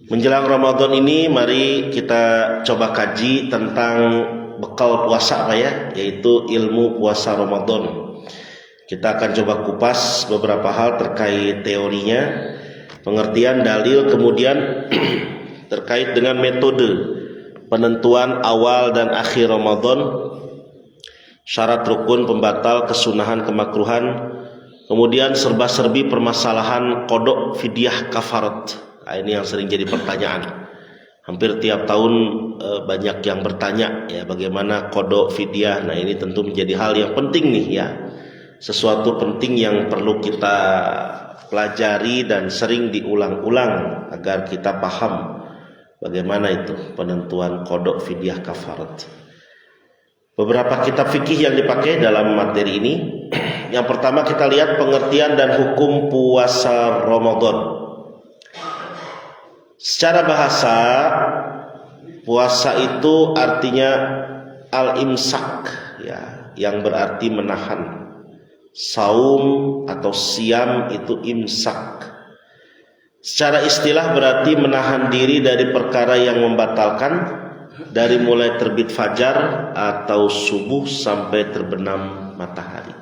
Menjelang Ramadan ini, mari kita coba kaji tentang bekal puasa Pak ya, yaitu ilmu puasa Ramadan. Kita akan coba kupas beberapa hal terkait teorinya, pengertian dalil, kemudian terkait dengan metode penentuan awal dan akhir Ramadan, syarat rukun, pembatal, kesunahan, kemakruhan, kemudian serba-serbi permasalahan kodok, fidyah, kafarat. Nah, ini yang sering jadi pertanyaan. Hampir tiap tahun banyak yang bertanya ya, bagaimana kodok, fidyah. Nah, ini tentu menjadi hal yang penting nih ya, sesuatu penting yang perlu kita pelajari dan sering diulang-ulang agar kita paham bagaimana itu penentuan kodok, fidyah, kafarat. Beberapa kitab fikih yang dipakai dalam materi ini. Yang pertama kita lihat pengertian dan hukum puasa Ramadan. Secara bahasa, puasa itu artinya al-imsak ya, yang berarti menahan. Saum atau siam itu imsak. Secara istilah berarti menahan diri dari perkara yang membatalkan, dari mulai terbit fajar atau subuh sampai terbenam matahari,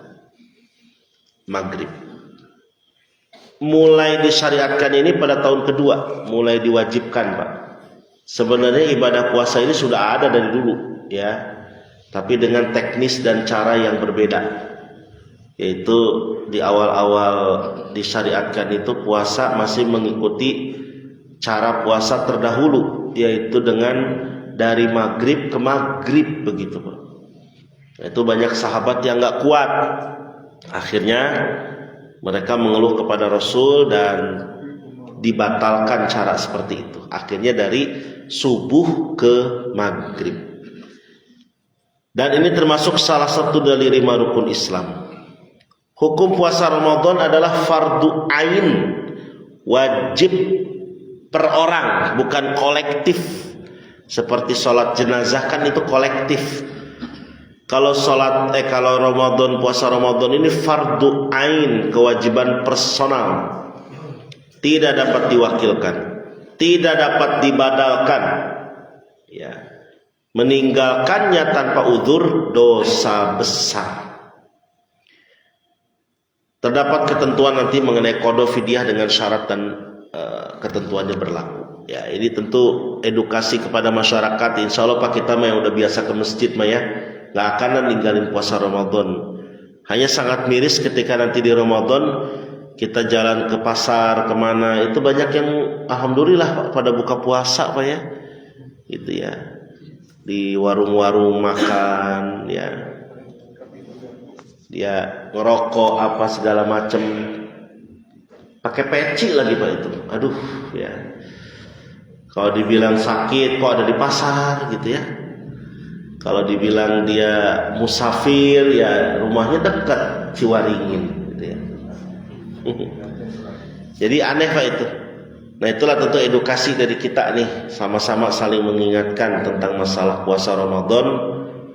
maghrib. Mulai disyariatkan ini pada tahun kedua, mulai diwajibkan Pak. Sebenarnya ibadah puasa ini sudah ada dari dulu ya, tapi dengan teknis dan cara yang berbeda. Yaitu di awal-awal disyariatkan itu puasa masih mengikuti cara puasa terdahulu, yaitu dengan dari maghrib ke maghrib begitu Pak. Itu banyak sahabat yang nggak kuat, akhirnya mereka mengeluh kepada Rasul dan dibatalkan cara seperti itu. Akhirnya dari subuh ke maghrib. Dan ini termasuk salah satu dari 5 rukun Islam. Hukum puasa Ramadan adalah fardu ain, wajib per orang, bukan kolektif. Seperti sholat jenazah kan itu kolektif. Kalau Ramadan, puasa Ramadan ini fardu ain, kewajiban personal, tidak dapat diwakilkan, tidak dapat dibadalkan ya. Meninggalkannya tanpa udzur dosa besar. Terdapat ketentuan nanti mengenai qada fidyah dengan syarat dan ketentuannya berlaku ya. Ini tentu edukasi kepada masyarakat. Insya Allah Pak, kita yang udah biasa ke masjid ya, nggak akan ninggalin puasa Ramadan. Hanya sangat miris ketika nanti di Ramadan kita jalan ke pasar kemana, itu banyak yang alhamdulillah pada buka puasa Pak ya, gitu ya, di warung-warung makan ya, dia ngerokok apa segala macam, pakai peci lagi Pak itu. Aduh ya, kalau dibilang sakit kok ada di pasar gitu ya. Kalau dibilang dia musafir ya rumahnya dekat Ciwaringin gitu ya. Jadi aneh Pak itu. Nah, itulah tentu edukasi dari kita nih, sama-sama saling mengingatkan tentang masalah puasa Ramadan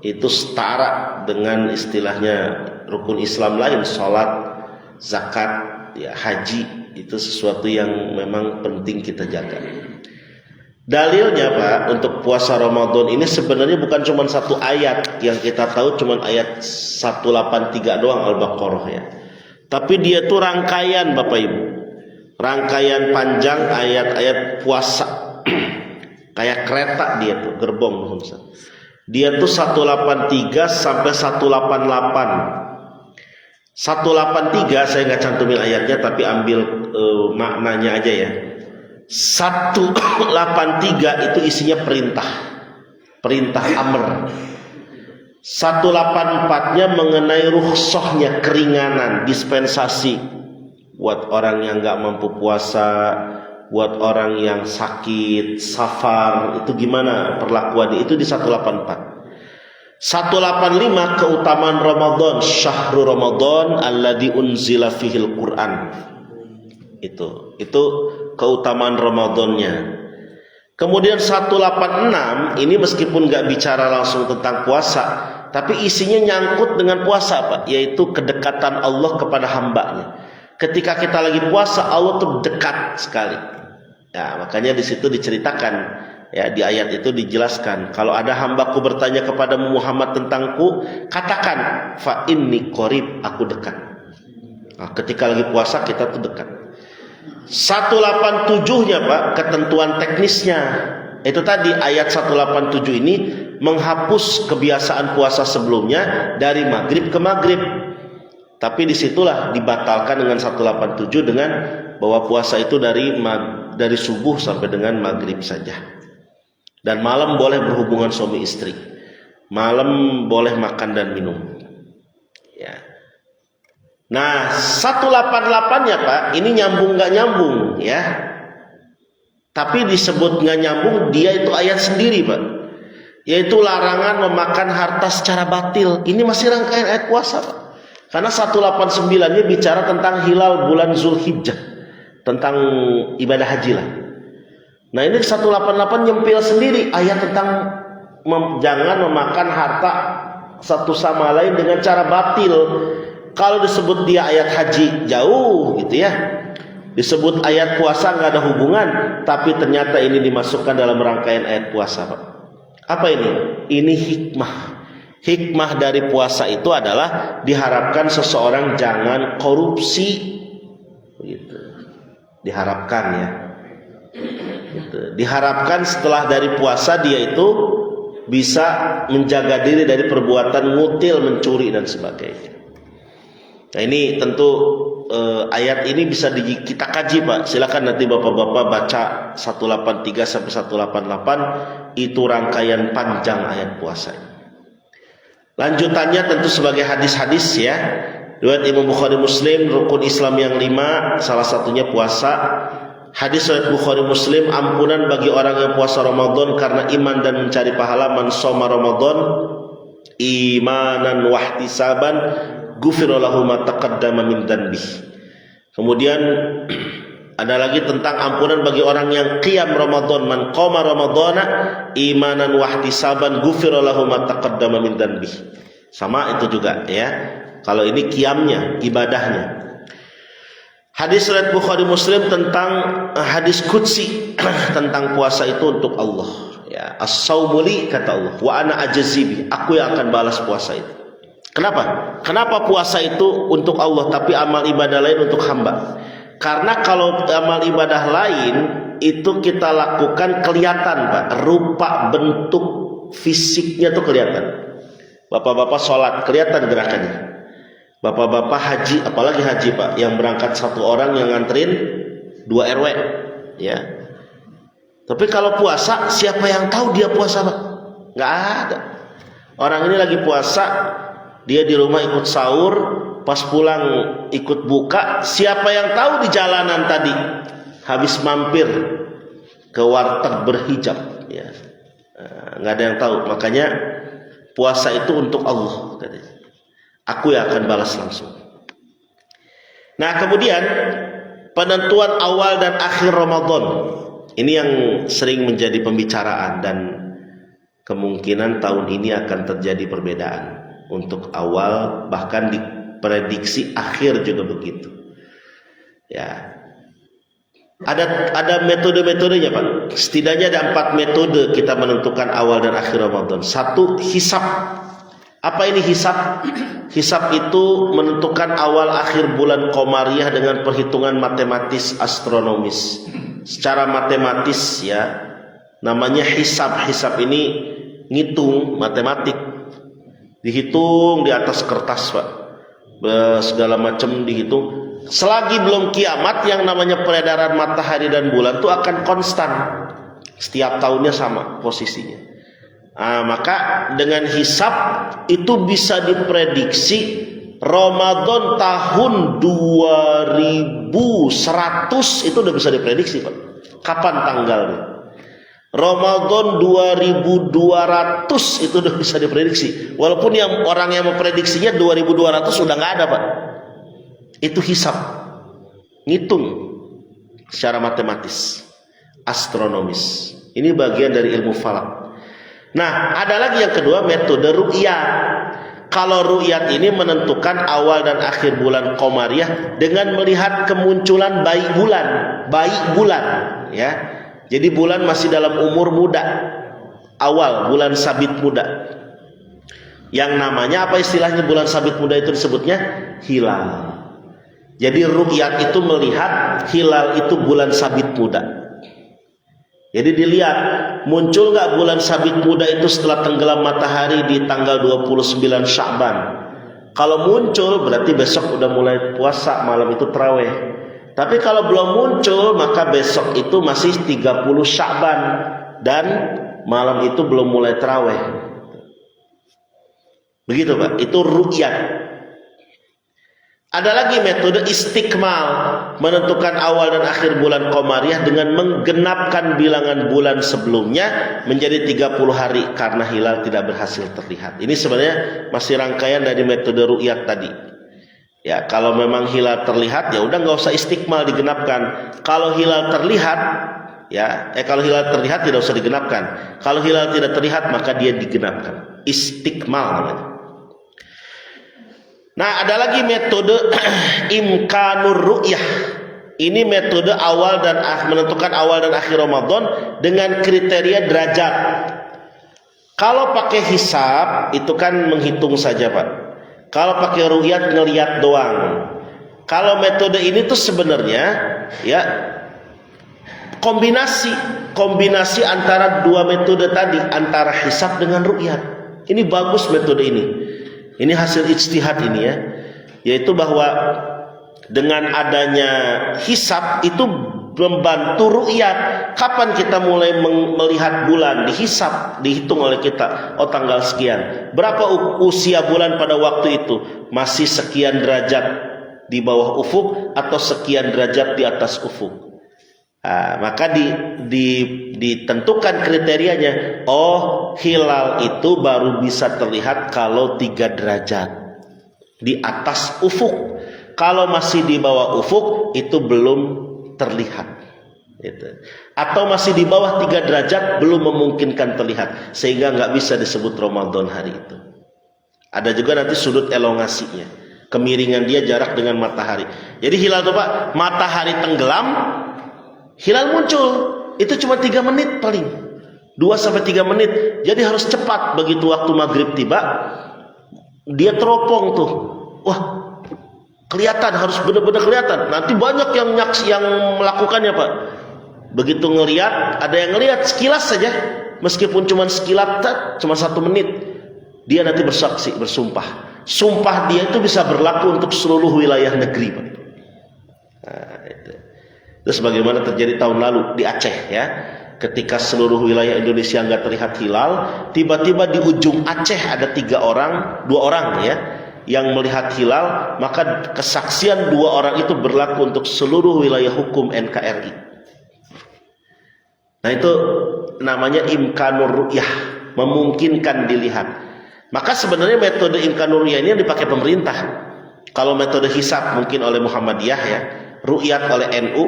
itu setara dengan istilahnya rukun Islam lain, sholat, zakat, ya, haji. Itu sesuatu yang memang penting kita jaga. Dalilnya Pak, untuk puasa Ramadan ini sebenarnya bukan cuma satu ayat yang kita tahu, cuma ayat 183 doang Al-Baqarah ya. Tapi dia tuh rangkaian Bapak Ibu, rangkaian panjang ayat-ayat puasa. Kayak kereta dia tuh, gerbong. Dia tuh 183 sampai 188. 183 saya nggak cantumin ayatnya, tapi ambil maknanya aja ya. 183 itu isinya perintah amr. 184-nya mengenai rukhsahnya, keringanan, dispensasi buat orang yang nggak mampu puasa, buat orang yang sakit, safar, itu gimana perlakuan itu di 184. 185 keutamaan Ramadan, syahrul Ramadan alladzi unzila fihil Quran. Itu keutamaan Ramadannya. Kemudian 186 ini meskipun gak bicara langsung tentang puasa, tapi isinya nyangkut dengan puasa Pak, yaitu kedekatan Allah kepada hambanya. Ketika kita lagi puasa, Allah tuh dekat sekali. Ya, makanya di situ diceritakan, ya, di ayat itu dijelaskan, kalau ada hambaku bertanya kepada Muhammad tentangku, katakan fa inni qarib, aku dekat. Nah, ketika lagi puasa kita tuh dekat. 187-nya Pak, ketentuan teknisnya. Itu tadi ayat 187 ini menghapus kebiasaan puasa sebelumnya dari maghrib ke maghrib. Tapi disitulah dibatalkan dengan 187 dengan bahwa puasa itu dari subuh sampai dengan maghrib saja. Dan malam boleh berhubungan suami istri. Malam boleh makan dan minum. Ya. Nah, 188-nya Pak, ini nyambung nggak nyambung ya. Tapi disebut nggak nyambung, dia itu ayat sendiri Pak. Yaitu larangan memakan harta secara batil. Ini masih rangkaian ayat puasa Pak. Karena 189-nya bicara tentang hilal bulan Zulhijjah, tentang ibadah haji lah. Nah ini 188 nyempil sendiri ayat tentang jangan memakan harta satu sama lain dengan cara batil. Kalau disebut dia ayat haji jauh gitu ya, disebut ayat puasa nggak ada hubungan, tapi ternyata ini dimasukkan dalam rangkaian ayat puasa Pak. Apa ini? Ini hikmah. Hikmah dari puasa itu adalah diharapkan seseorang jangan korupsi, gitu. Diharapkan ya, gitu. Diharapkan setelah dari puasa dia itu bisa menjaga diri dari perbuatan ngutil, mencuri dan sebagainya. Nah ini tentu ayat ini bisa kita kaji Pak. Silakan nanti bapak-bapak baca 183 sampai 188, itu rangkaian panjang ayat puasa. Lanjutannya tentu sebagai hadis-hadis ya. Riwayat Imam Bukhari Muslim, rukun Islam yang 5, salah satunya puasa. Hadis riwayat Bukhari Muslim, ampunan bagi orang yang puasa Ramadan karena iman dan mencari pahala. Man shoma Ramadan imanan wahtisaban ghufira lahu ma taqaddama min dzanbi. Kemudian ada lagi tentang ampunan bagi orang yang qiyam Ramadan. Man qama Ramadana imanan wahtisaban ghufira lahu ma taqaddama min dzanbi. Sama itu juga ya. Kalau ini qiyamnya, ibadahnya. Hadis riwayat Bukhari Muslim tentang hadis qudsi tentang puasa itu untuk Allah ya. As-saumu li, kata Allah, wa ana ajzibi, aku yang akan balas puasa itu. Kenapa? Kenapa puasa itu untuk Allah tapi amal ibadah lain untuk hamba? Karena kalau amal ibadah lain itu kita lakukan kelihatan Pak, rupa bentuk fisiknya tuh kelihatan. Bapak-bapak sholat kelihatan gerakannya. Bapak-bapak haji, apalagi haji Pak, yang berangkat satu orang yang nganterin 2 RW ya. Tapi kalau puasa siapa yang tahu dia puasa Pak? Nggak ada. Orang ini lagi puasa, dia di rumah ikut sahur, pas pulang ikut buka, siapa yang tahu di jalanan tadi habis mampir ke warteg berhijab ya. Nggak ada yang tahu. Makanya puasa itu untuk Allah katanya. Aku yang akan balas langsung. Nah kemudian penentuan awal dan akhir Ramadan, ini yang sering menjadi pembicaraan dan kemungkinan tahun ini akan terjadi perbedaan. Untuk awal, bahkan diprediksi akhir juga begitu. Ya, ada metode-metodenya Pak. Setidaknya ada 4 metode kita menentukan awal dan akhir Ramadan. 1, hisab. Apa ini hisab? Hisab itu menentukan awal akhir bulan Qamariyah dengan perhitungan matematis astronomis. Secara matematis ya, namanya hisab. Hisab ini ngitung, matematik. Dihitung di atas kertas Pak, segala macam dihitung. Selagi belum kiamat, yang namanya peredaran matahari dan bulan itu akan konstan, setiap tahunnya sama posisinya. Maka dengan hisab itu bisa diprediksi Ramadan tahun 2100 itu udah bisa diprediksi Pak, kapan tanggalnya. Ramadan 2200 itu udah bisa diprediksi. Walaupun yang orang yang memprediksinya 2200 udah nggak ada Pak. Itu hisab, ngitung secara matematis, astronomis. Ini bagian dari ilmu falak. Nah ada lagi yang kedua, metode ru'yat. Kalau ru'yat ini menentukan awal dan akhir bulan Qamariyah dengan melihat kemunculan bayi bulan ya. Jadi bulan masih dalam umur muda, awal bulan sabit muda. Yang namanya apa istilahnya bulan sabit muda itu disebutnya hilal. Jadi ru'yat itu melihat hilal itu bulan sabit muda. Jadi dilihat muncul nggak bulan sabit muda itu setelah tenggelam matahari di tanggal 29 Sya'ban. Kalau muncul berarti besok udah mulai puasa, malam itu tarawih. Tapi kalau belum muncul maka besok itu masih 30 Sya'ban dan malam itu belum mulai tarawih. Begitu Pak, itu ru'yat. Ada lagi metode istikmal, menentukan awal dan akhir bulan Qamariyah dengan menggenapkan bilangan bulan sebelumnya menjadi 30 hari karena hilal tidak berhasil terlihat. Ini sebenarnya masih rangkaian dari metode ru'yat tadi. Ya, kalau memang hilal terlihat ya udah nggak usah istikmal digenapkan. Kalau hilal terlihat ya, kalau hilal terlihat tidak usah digenapkan. Kalau hilal tidak terlihat maka dia digenapkan. Istikmal namanya. Nah, ada lagi metode imkanur ru'yah. Ini metode awal dan menentukan awal dan akhir Ramadan dengan kriteria derajat. Kalau pakai hisab itu kan menghitung saja, Pak. Kalau pakai ru'yat ngelihat doang. Kalau metode ini tuh sebenarnya ya kombinasi antara dua metode tadi, antara hisab dengan ru'yat. Ini bagus metode ini. Ini hasil ijtihad ini ya. Yaitu bahwa dengan adanya hisab itu membantu ru'yat. Kapan kita mulai melihat bulan? Dihisab, dihitung oleh kita. Oh, tanggal sekian. Berapa usia bulan pada waktu itu? Masih sekian derajat di bawah ufuk atau sekian derajat di atas ufuk. Nah, maka ditentukan kriterianya. Oh, hilal itu baru bisa terlihat kalau 3 derajat di atas ufuk. Kalau masih di bawah ufuk itu belum terlihat. Gitu. Atau masih di bawah 3 derajat belum memungkinkan terlihat, sehingga nggak bisa disebut Ramadan hari itu. Ada juga nanti sudut elongasinya, kemiringan dia jarak dengan matahari. Jadi hilal itu Pak, matahari tenggelam, hilal muncul, itu cuma 3 menit paling, 2-3 menit. Jadi harus cepat. Begitu waktu maghrib tiba, dia teropong tuh, wah kelihatan, harus benar-benar kelihatan. Nanti banyak yang melakukannya Pak. Begitu ngelihat, ada yang ngelihat sekilas saja, meskipun cuma sekilas, cuma 1 menit, dia nanti bersaksi, bersumpah. Sumpah dia itu bisa berlaku untuk seluruh wilayah negeri Pak. Nah, itu. Terus bagaimana terjadi tahun lalu di Aceh ya, ketika seluruh wilayah Indonesia nggak terlihat hilal, tiba-tiba di ujung Aceh ada 2 orang ya yang melihat hilal, maka kesaksian 2 orang itu berlaku untuk seluruh wilayah hukum NKRI. Nah, itu namanya imkanur ru'yah, memungkinkan dilihat. Maka sebenarnya metode imkanur ru'yah ini yang dipakai pemerintah. Kalau metode hisab mungkin oleh Muhammadiyah ya, ru'yat oleh NU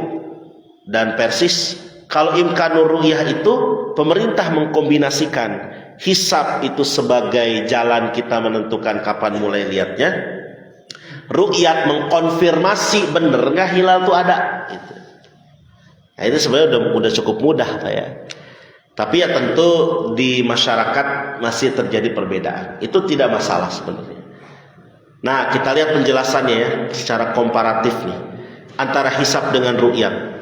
dan Persis. Kalau imkanur ru'yah itu pemerintah mengkombinasikan hisab itu sebagai jalan kita menentukan kapan mulai lihatnya, ru'yat mengkonfirmasi benar nggak hilal itu ada. Gitu. Nah, itu sebenarnya udah cukup mudah Pak ya. Tapi ya tentu di masyarakat masih terjadi perbedaan. Itu tidak masalah sebenarnya. Nah, kita lihat penjelasannya ya secara komparatif nih antara hisab dengan ru'yat.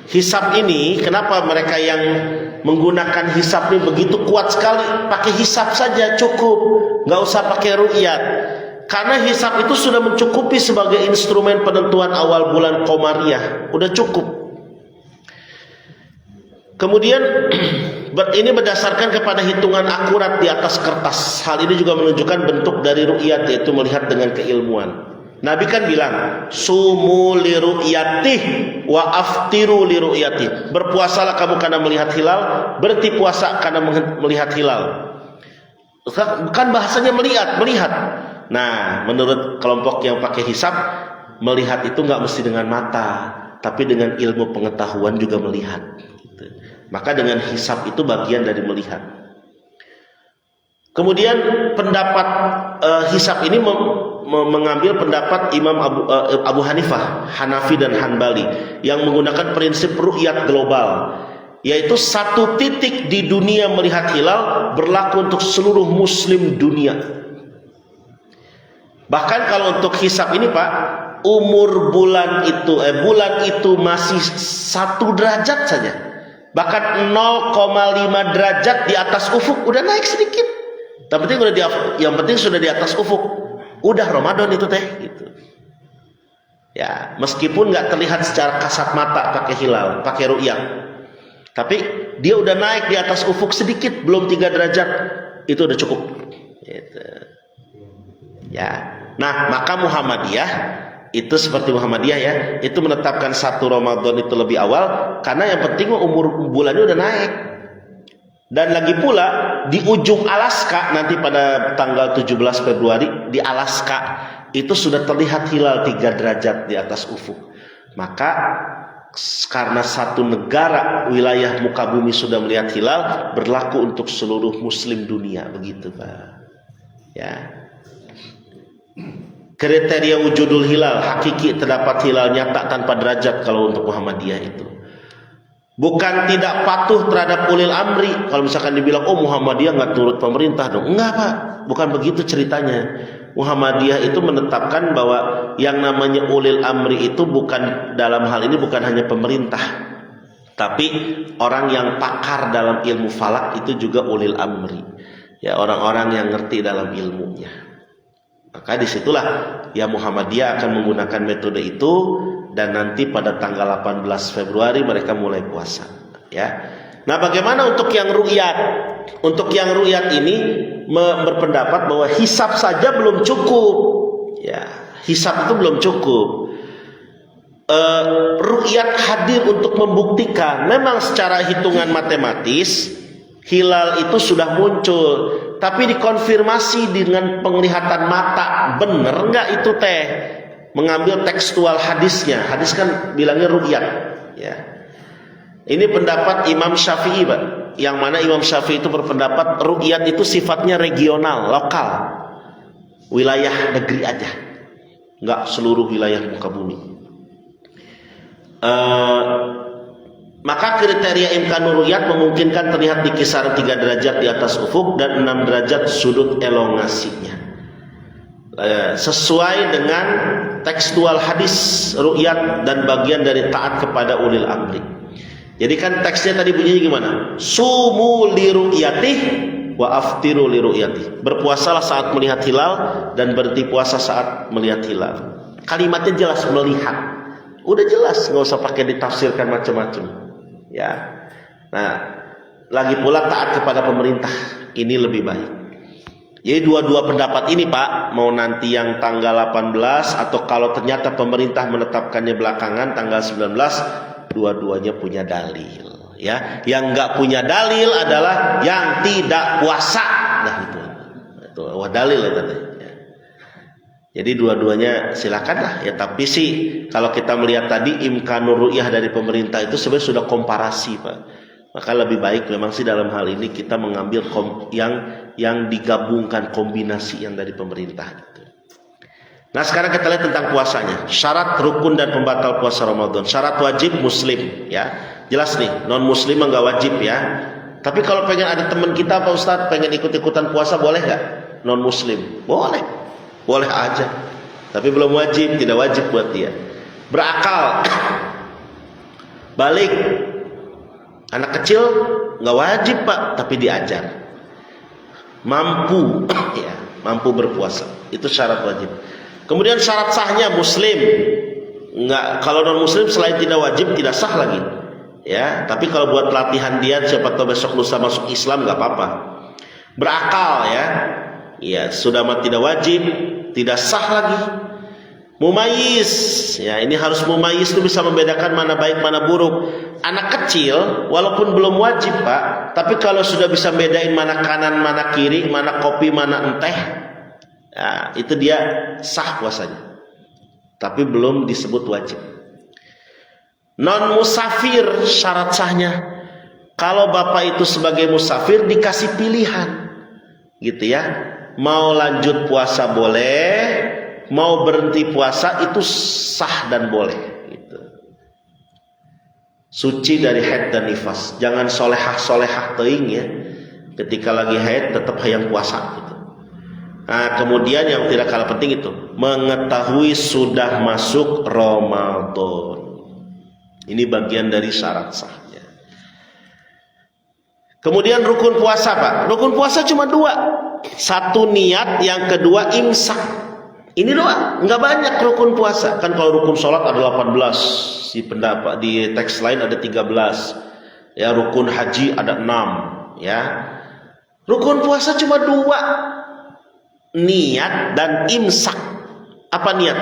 Hisab ini, kenapa mereka yang menggunakan hisab ini begitu kuat sekali? Pakai hisab saja cukup, nggak usah pakai ru'yat. Karena hisab itu sudah mencukupi sebagai instrumen penentuan awal bulan Qamariyah, udah cukup. Kemudian ini berdasarkan kepada hitungan akurat di atas kertas. Hal ini juga menunjukkan bentuk dari ru'yat, yaitu melihat dengan keilmuan. Nabi kan bilang, sumu li ru'yatih wa aftiru li ru'yatih. Berpuasalah kamu karena melihat hilal, berhenti puasa karena melihat hilal. Kan bahasanya melihat. Nah, menurut kelompok yang pakai hisab, melihat itu nggak mesti dengan mata, tapi dengan ilmu pengetahuan juga melihat. Maka dengan hisab itu bagian dari melihat. Kemudian pendapat hisab ini mengambil pendapat Imam Abu Hanifah, Hanafi dan Hanbali yang menggunakan prinsip ru'yat global, yaitu satu titik di dunia melihat hilal berlaku untuk seluruh muslim dunia. Bahkan kalau untuk hisab ini Pak, umur bulan itu masih 1 derajat saja, bahkan 0,5 derajat di atas ufuk udah naik sedikit. Yang penting sudah di atas ufuk, udah Ramadan itu teh gitu. Ya, meskipun nggak terlihat secara kasat mata pakai hilal, pakai ru'yah, tapi dia udah naik di atas ufuk sedikit, belum 3 derajat, itu udah cukup. Gitu. Ya, nah maka Muhammadiyah itu seperti Muhammadiyah ya, itu menetapkan 1 Ramadan itu lebih awal karena yang penting umur bulannya udah naik. Dan lagi pula di ujung Alaska nanti pada tanggal 17 Februari di Alaska itu sudah terlihat hilal 3 derajat di atas ufuk. Maka karena satu negara wilayah muka bumi sudah melihat hilal, berlaku untuk seluruh muslim dunia, begitu Pak. Ya. Kriteria wujudul hilal, hakiki terdapat hilal nyata tanpa derajat kalau untuk Muhammadiyah itu. Bukan tidak patuh terhadap ulil amri. Kalau misalkan dibilang, oh Muhammadiyah nggak turut pemerintah dong. Enggak Pak, bukan begitu ceritanya. Muhammadiyah itu menetapkan bahwa yang namanya ulil amri itu bukan, dalam hal ini bukan hanya pemerintah, tapi orang yang pakar dalam ilmu falak itu juga ulil amri. Ya, orang-orang yang ngerti dalam ilmunya. Maka disitulah ya Muhammadiyah akan menggunakan metode itu. Dan nanti pada tanggal 18 Februari mereka mulai puasa. Ya. Nah, bagaimana untuk yang ru'yat? Untuk yang ru'yat ini berpendapat bahwa hisab saja belum cukup. Ya, hisab itu belum cukup. Ru'yat hadir untuk membuktikan. Memang secara hitungan matematis hilal itu sudah muncul, tapi dikonfirmasi dengan penglihatan mata, bener nggak itu teh? Mengambil tekstual hadisnya. Hadis kan bilangnya ru'yat, ya. Ini pendapat Imam Syafi'i, Pak. Yang mana Imam Syafi'i itu berpendapat ru'yat itu sifatnya regional, lokal. Wilayah negeri aja. Enggak seluruh wilayah muka bumi. Maka kriteria imkanur ru'yat memungkinkan terlihat di kisaran 3 derajat di atas ufuk dan 6 derajat sudut elongasinya. Sesuai dengan tekstual hadis ru'yat dan bagian dari taat kepada ulil amri. Jadi kan teksnya tadi bunyinya gimana? Sumu li ru'yatih wa aftiru li ru'yatih. Berpuasalah saat melihat hilal dan berhenti puasa saat melihat hilal. Kalimatnya jelas, melihat. Udah jelas, nggak usah pakai ditafsirkan macam-macam. Ya. Nah, lagi pula taat kepada pemerintah, ini lebih baik. Jadi dua-dua pendapat ini Pak, mau nanti yang tanggal 18 atau kalau ternyata pemerintah menetapkannya belakangan tanggal 19, dua-duanya punya dalil. Ya, yang nggak punya dalil adalah yang tidak puasa. Nah itu dalil ya tadi. Ya. Jadi dua-duanya silakanlah ya. Tapi sih kalau kita melihat tadi imkanur ru'yah dari pemerintah itu sebenarnya sudah komparasi Pak. Maka lebih baik memang sih dalam hal ini kita mengambil yang digabungkan kombinasi yang dari pemerintah itu. Nah sekarang kita lihat tentang puasanya. Syarat rukun dan pembatal puasa Ramadan. Syarat wajib muslim ya. Jelas nih, non muslim enggak wajib ya. Tapi kalau pengen ada teman kita Pak Ustadz pengen ikut-ikutan puasa boleh nggak? Non muslim boleh. Boleh aja. Tapi belum wajib, tidak wajib buat dia. Berakal. Balik. Anak kecil nggak wajib Pak, tapi diajar. Mampu, ya, mampu berpuasa. Itu syarat wajib. Kemudian syarat sahnya muslim. Nggak, kalau non muslim selain tidak wajib tidak sah lagi. Ya, tapi kalau buat pelatihan dia siapa tahu besok lusa masuk Islam nggak apa-apa. Berakal ya, ya sudah mah tidak wajib, tidak sah lagi. Mumayyiz, ya ini harus mumayyiz itu bisa membedakan mana baik mana buruk. Anak kecil walaupun belum wajib Pak, tapi kalau sudah bisa bedain mana kanan mana kiri, mana kopi mana enteh, ya, itu dia sah puasanya. Tapi belum disebut wajib. Non musafir syarat sahnya, kalau bapak itu sebagai musafir dikasih pilihan, gitu ya, mau lanjut puasa boleh. mau berhenti puasa itu sah dan boleh gitu. Suci dari haid dan nifas. Jangan solehah teuing ya. Ketika lagi haid tetap hayang puasa gitu. Nah, kemudian yang tidak kalah penting itu mengetahui sudah masuk Ramadan. Ini bagian dari syarat sahnya. Kemudian rukun puasa, Pak. Rukun puasa cuma 2. Satu niat, yang kedua imsak. Ini doang, nggak banyak rukun puasa. Kan kalau rukun sholat ada 18, di teks lain ada 13. Ya, rukun haji ada 6, ya. Rukun puasa cuma 2. Niat dan imsak. Apa niat?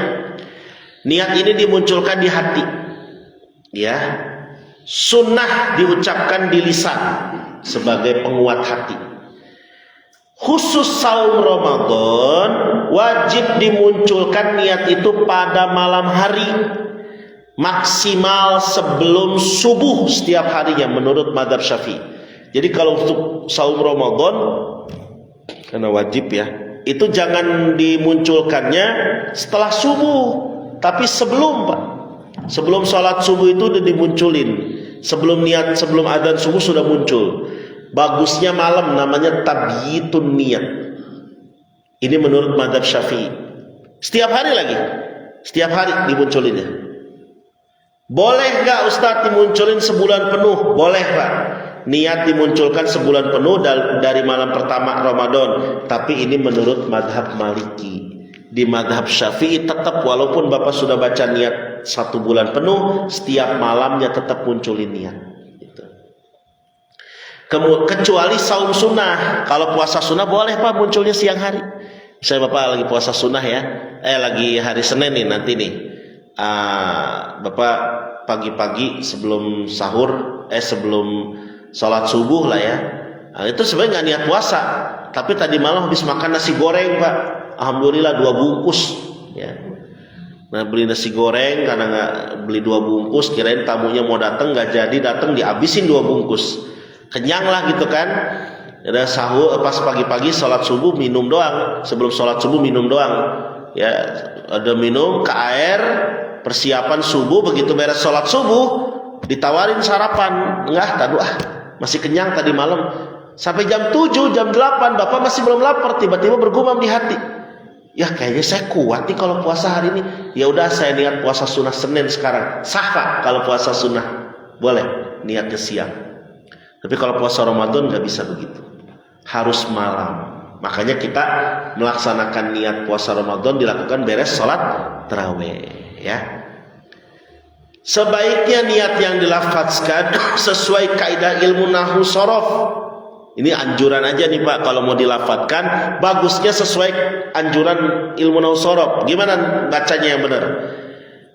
Niat ini dimunculkan di hati. Ya. Sunnah diucapkan di lisan sebagai penguat hati. Khusus saum Ramadan wajib dimunculkan niat itu pada malam hari, maksimal sebelum subuh setiap harinya menurut mazhab Syafi'i. Jadi kalau untuk saum Ramadan karena wajib ya, itu jangan dimunculkannya setelah subuh, tapi sebelum, Pak. Sebelum sholat subuh itu udah dimunculin. Sebelum adzan subuh sudah muncul. Bagusnya malam, namanya tabyitun niat. Ini menurut mazhab Syafi'i. Setiap hari lagi, setiap hari dimunculinnya. Boleh nggak Ustadz dimunculin sebulan penuh? Boleh, Pak. Niat dimunculkan sebulan penuh dari malam pertama Ramadan. Tapi ini menurut mazhab Maliki. Di mazhab Syafi'i tetap walaupun Bapak sudah baca niat 1 bulan penuh, setiap malamnya tetap munculin niat. Kecuali saum sunnah. Kalau puasa sunnah boleh, Pak, munculnya siang hari. Misalnya Bapak lagi puasa sunnah ya, lagi hari Senin nih nanti nih, Bapak pagi-pagi sebelum sahur, sebelum sholat subuh lah ya, itu sebenarnya nggak niat puasa, tapi tadi malam habis makan nasi goreng, Pak, alhamdulillah 2 bungkus ya. Nah, beli nasi goreng karena nggak beli 2 bungkus, kirain tamunya mau datang, nggak jadi datang, dihabisin 2 bungkus. Kenyang lah gitu kan. Ada sahur pas pagi-pagi sholat subuh minum doang. Sebelum sholat subuh minum doang. Ya, ada minum ke air persiapan subuh. Begitu beres sholat subuh ditawarin sarapan. Enggak, masih kenyang tadi malam. Sampai jam 7, jam 8 Bapak masih belum lapar. Tiba-tiba bergumam di hati, ya kayaknya saya kuat nih kalau puasa hari ini. Ya udah, saya niat puasa sunnah Senin sekarang. Sah, Pak, kalau puasa sunnah? Boleh, niatnya siang. Tapi kalau puasa Ramadan nggak bisa begitu, harus malam. Makanya kita melaksanakan niat puasa Ramadan dilakukan beres sholat tarawih, ya. Sebaiknya niat yang dilafazkan sesuai kaidah ilmu nahwu shorof. Ini anjuran aja nih, Pak, kalau mau dilafadzkan bagusnya sesuai anjuran ilmu nahwu shorof. Gimana bacanya yang benar?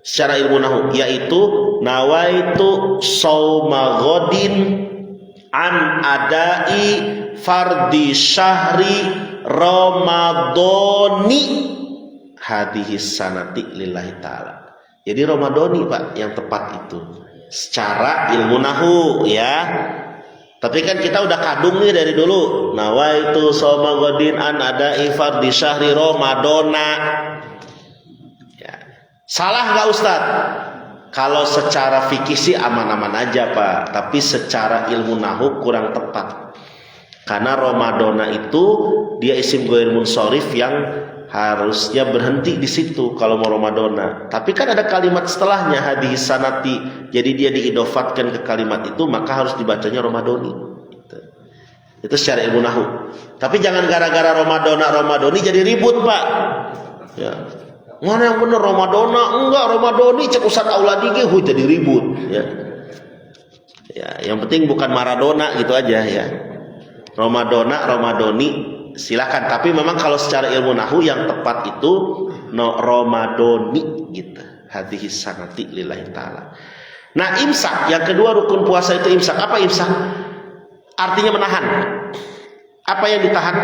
Secara ilmu nahwu, yaitu nawaitu shauma ghadin an adai fardi syahri ramadhani hadhihi sanati lillahi ta'ala. Jadi ramadhani, Pak, yang tepat itu secara ilmu nahwu ya. Tapi kan kita udah kadung nih dari dulu, nawaitu shauma ghadin an adai fardi syahri ramadhana ya. Salah nggak, Ustadz? Kalau secara fikih sih aman-aman aja, Pak. Tapi secara ilmu nahwu kurang tepat. Karena Ramadana itu dia isim ghair munsharif yang harusnya berhenti di situ kalau mau Ramadana. Tapi kan ada kalimat setelahnya hadhihi sanati. Jadi dia diidofatkan ke kalimat itu, maka harus dibacanya Ramadhani. Itu secara ilmu nahwu. Tapi jangan gara-gara Ramadhani jadi ribut, Pak. Ya. Mana yang benar Ramadana? Enggak, Ramadhani cek Ustaz Auladi ge jadi ribut ya. Ya, yang penting bukan Maradona gitu aja ya. Ramadhani silakan, tapi memang kalau secara ilmu nahwu yang tepat itu Ramadhani gitu. Hadhihi sanati lillahi taala. Nah, imsak yang kedua rukun puasa itu imsak. Apa imsak? Artinya menahan. Apa yang ditahan?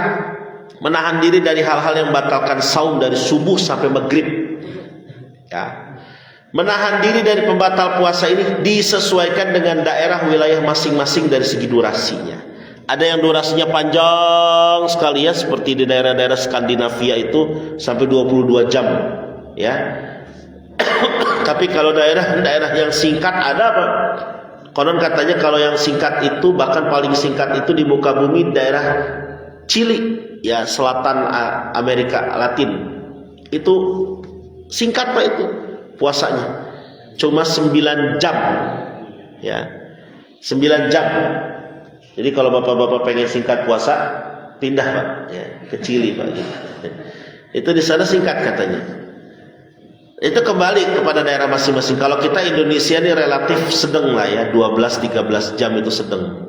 Menahan diri dari hal-hal yang membatalkan saum dari subuh sampai maghrib ya. Menahan diri dari pembatal puasa ini disesuaikan dengan daerah wilayah masing-masing dari segi durasinya. Ada yang durasinya panjang sekali ya, seperti di daerah-daerah Skandinavia itu sampai 22 jam ya. Tapi kalau daerah-daerah yang singkat ada Pak. Konon katanya kalau yang singkat itu, bahkan paling singkat itu di muka bumi daerah Chili, ya, selatan Amerika Latin. Itu singkat Pak itu puasanya. Cuma 9 jam. Ya. 9 jam. Jadi kalau bapak-bapak pengen singkat puasa, pindah Pak, ya, ke Chili Pak. Itu di sana singkat katanya. Itu kembali kepada daerah masing-masing. Kalau kita Indonesia ini relatif sedang lah ya, 12-13 jam itu sedang.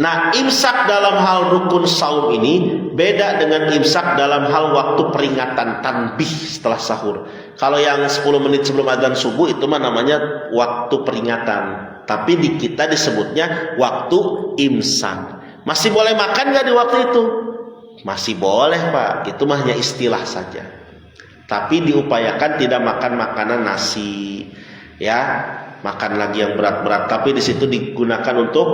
Nah, imsak dalam hal rukun saum ini beda dengan imsak dalam hal waktu peringatan tanbih setelah sahur. Kalau yang 10 menit sebelum adzan subuh itu mah namanya waktu peringatan. Tapi di kita disebutnya waktu imsak. Masih boleh makan nggak di waktu itu? Masih boleh Pak. Itu mah hanya istilah saja. Tapi diupayakan tidak makan makanan nasi, ya, makan lagi yang berat-berat. Tapi di situ digunakan untuk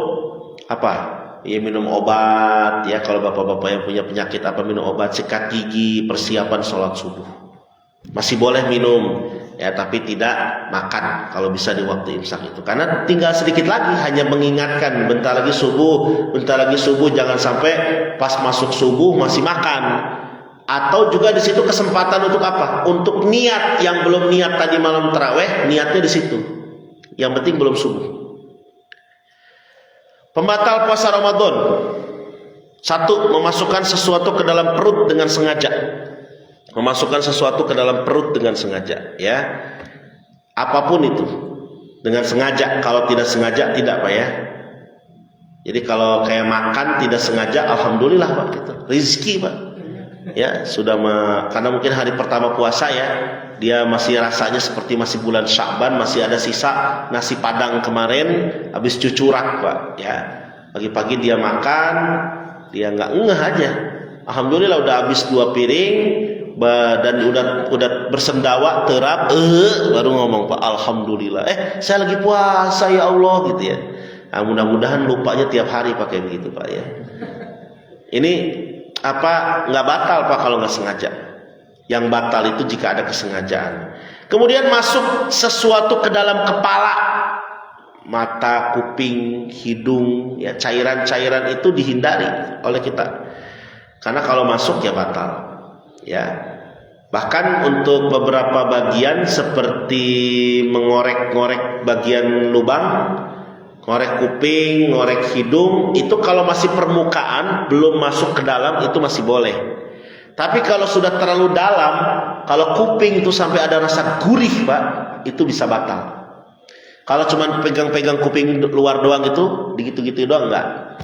apa? Ya, minum obat, ya, kalau bapak-bapak yang punya penyakit apa, minum obat, sikat gigi, persiapan sholat subuh. Masih boleh minum, ya, tapi tidak makan kalau bisa di waktu imsak itu. Karena tinggal sedikit lagi, hanya mengingatkan bentar lagi subuh, jangan sampai pas masuk subuh masih makan. Atau juga di situ kesempatan untuk apa? Untuk niat yang belum niat tadi malam taraweh, niatnya di situ. Yang penting belum subuh. Pembatal puasa Ramadan. 1. Memasukkan sesuatu ke dalam perut dengan sengaja. Memasukkan sesuatu ke dalam perut dengan sengaja, ya. Apapun itu dengan sengaja. Kalau tidak sengaja tidak Pak ya. Jadi kalau kayak makan tidak sengaja, alhamdulillah Pak, itu rezeki Pak. Ya, karena mungkin hari pertama puasa ya, dia masih rasanya seperti masih bulan Sya'ban, masih ada sisa nasi padang kemarin habis cucurak Pak, ya. Pagi-pagi dia makan, dia nggak ngeh aja. Alhamdulillah udah habis 2 piring dan udah bersendawa terap, baru ngomong Pak, alhamdulillah. Saya lagi puasa ya Allah gitu ya. Nah, mudah-mudahan lupanya tiap hari pakai begitu Pak ya. Ini nggak batal Pak kalau nggak sengaja. Yang batal itu jika ada kesengajaan. Kemudian masuk sesuatu ke dalam kepala, mata, kuping, hidung, ya, cairan-cairan itu dihindari oleh kita. Karena kalau masuk ya batal. Ya. Bahkan untuk beberapa bagian seperti mengorek-ngorek bagian lubang, ngorek kuping, ngorek hidung, itu kalau masih permukaan, belum masuk ke dalam, itu masih boleh. Tapi kalau sudah terlalu dalam, kalau kuping itu sampai ada rasa gurih Pak, itu bisa batal. Kalau cuma pegang-pegang kuping luar doang itu, digitu-gitu doang enggak.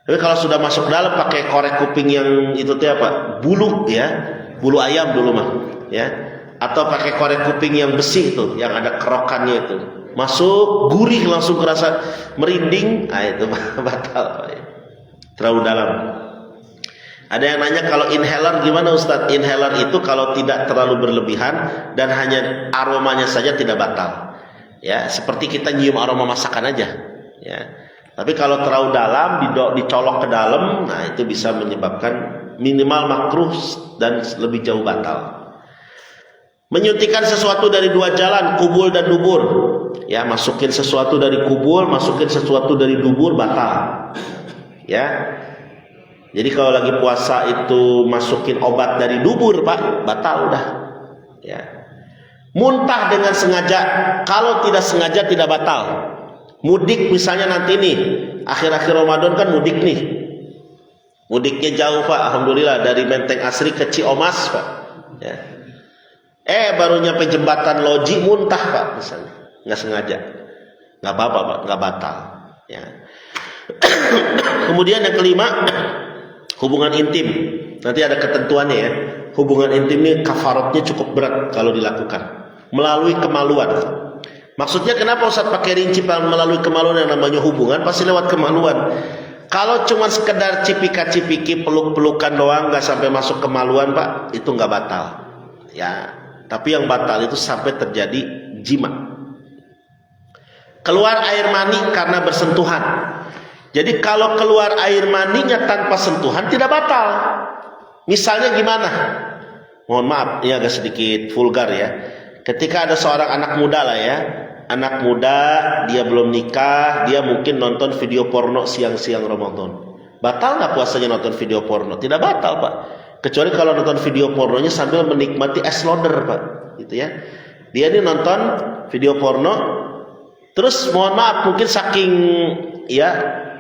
Tapi kalau sudah masuk dalam pakai korek kuping yang itu apa? Bulu ya, bulu ayam dulu mah, ya. Atau pakai korek kuping yang besi itu, yang ada kerokannya itu. Masuk gurih langsung kerasa merinding, itu batal, terlalu dalam. Ada yang nanya kalau inhaler gimana Ustadz? Inhaler itu kalau tidak terlalu berlebihan dan hanya aromanya saja tidak batal. Ya, seperti kita nyium aroma masakan aja. Ya. Tapi kalau terlalu dalam, dicolok ke dalam, nah itu bisa menyebabkan minimal makruh dan lebih jauh batal. Menyuntikkan sesuatu dari 2 jalan, kubul dan dubur. Ya, masukin sesuatu dari kubul, masukin sesuatu dari dubur, batal. Ya. Jadi kalau lagi puasa itu masukin obat dari dubur Pak, batal udah. Ya. Muntah dengan sengaja, kalau tidak sengaja tidak batal. Mudik misalnya nanti nih, akhir-akhir Ramadan kan mudik nih. Mudiknya jauh Pak, alhamdulillah, dari Menteng Asri ke Ciomas Pak. Ya. Baru nyampe jembatan Loji muntah Pak misalnya, nggak sengaja, nggak apa-apa Pak, nggak batal. Ya. Kemudian yang kelima, hubungan intim. Nanti ada ketentuannya ya. Hubungan intim ini kafaratnya cukup berat kalau dilakukan melalui kemaluan. Maksudnya kenapa Ustaz pakai rinci melalui kemaluan? Yang namanya hubungan pasti lewat kemaluan. Kalau cuma sekedar cipika-cipiki, peluk-pelukan doang, nggak sampai masuk kemaluan Pak, itu nggak batal. Ya. Tapi yang batal itu sampai terjadi jima. Keluar air mani karena bersentuhan. Jadi kalau keluar air maninya tanpa sentuhan tidak batal. Misalnya gimana? Mohon maaf, ini agak sedikit vulgar ya. Ketika ada seorang anak muda lah ya, anak muda dia belum nikah, dia mungkin nonton video porno siang-siang Ramadan. Batal nggak puasanya nonton video porno? Tidak batal Pak. Kecuali kalau nonton video pornonya sambil menikmati es loder Pak, gitu ya. Dia ini nonton video porno, terus mohon maaf mungkin saking ya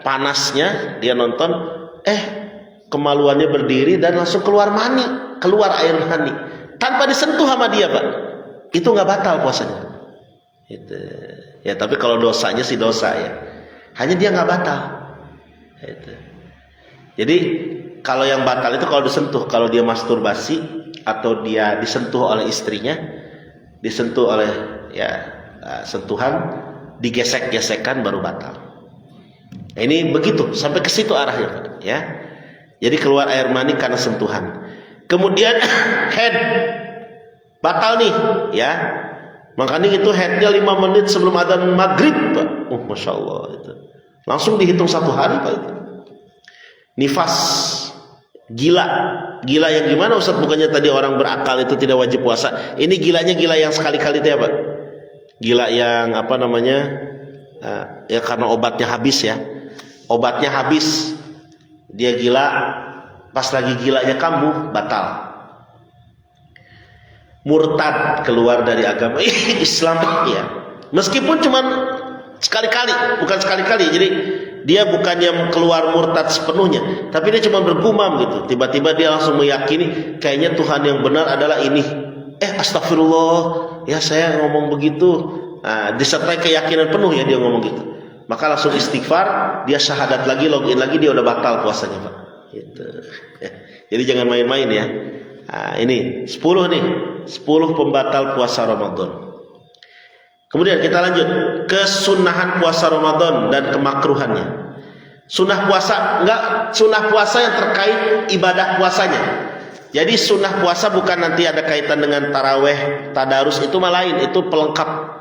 panasnya dia nonton, kemaluannya berdiri dan langsung keluar air mani tanpa disentuh sama dia Pak, itu nggak batal puasanya itu ya. Tapi kalau dosanya sih dosa ya, hanya dia nggak batal itu. Jadi kalau yang batal itu kalau disentuh, kalau dia masturbasi atau dia disentuh oleh istrinya, disentuh oleh sentuhan, digesek-gesekkan baru batal. Nah, ini begitu sampai ke situ arahnya Pak ya. Jadi keluar air mani karena sentuhan. Kemudian head batal nih ya. Makanya itu headnya 5 menit sebelum adzan maghrib Pak. Masya Allah itu. Langsung dihitung 1 hari Pak itu. Nifas, gila yang gimana Ustaz? Bukannya tadi orang berakal itu tidak wajib puasa. Ini gilanya gila yang sekali-kali itu ya Pak. Gila yang apa namanya? Ya karena obatnya habis ya. Obatnya habis. Dia gila, pas lagi gilanya kambuh, batal. Murtad, keluar dari agama Islam ya. Meskipun cuman sekali-kali, bukan sekali-kali. Jadi dia bukannya keluar murtad sepenuhnya, tapi dia cuma bergumam gitu. Tiba-tiba dia langsung meyakini kayaknya Tuhan yang benar adalah ini. Astagfirullah, ya saya ngomong begitu. Disertai keyakinan penuh ya dia ngomong gitu. Maka langsung istighfar, dia syahadat lagi, login lagi, dia udah batal puasanya Pak. Gitu. Jadi jangan main-main ya. Ini 10 nih, 10 pembatal puasa Ramadan. Kemudian kita lanjut ke sunnahan puasa Ramadan dan kemakruhannya. Sunnah puasa yang terkait ibadah puasanya. Jadi sunnah puasa bukan nanti ada kaitan dengan taraweh, tadarus, itu mah lain, itu pelengkap.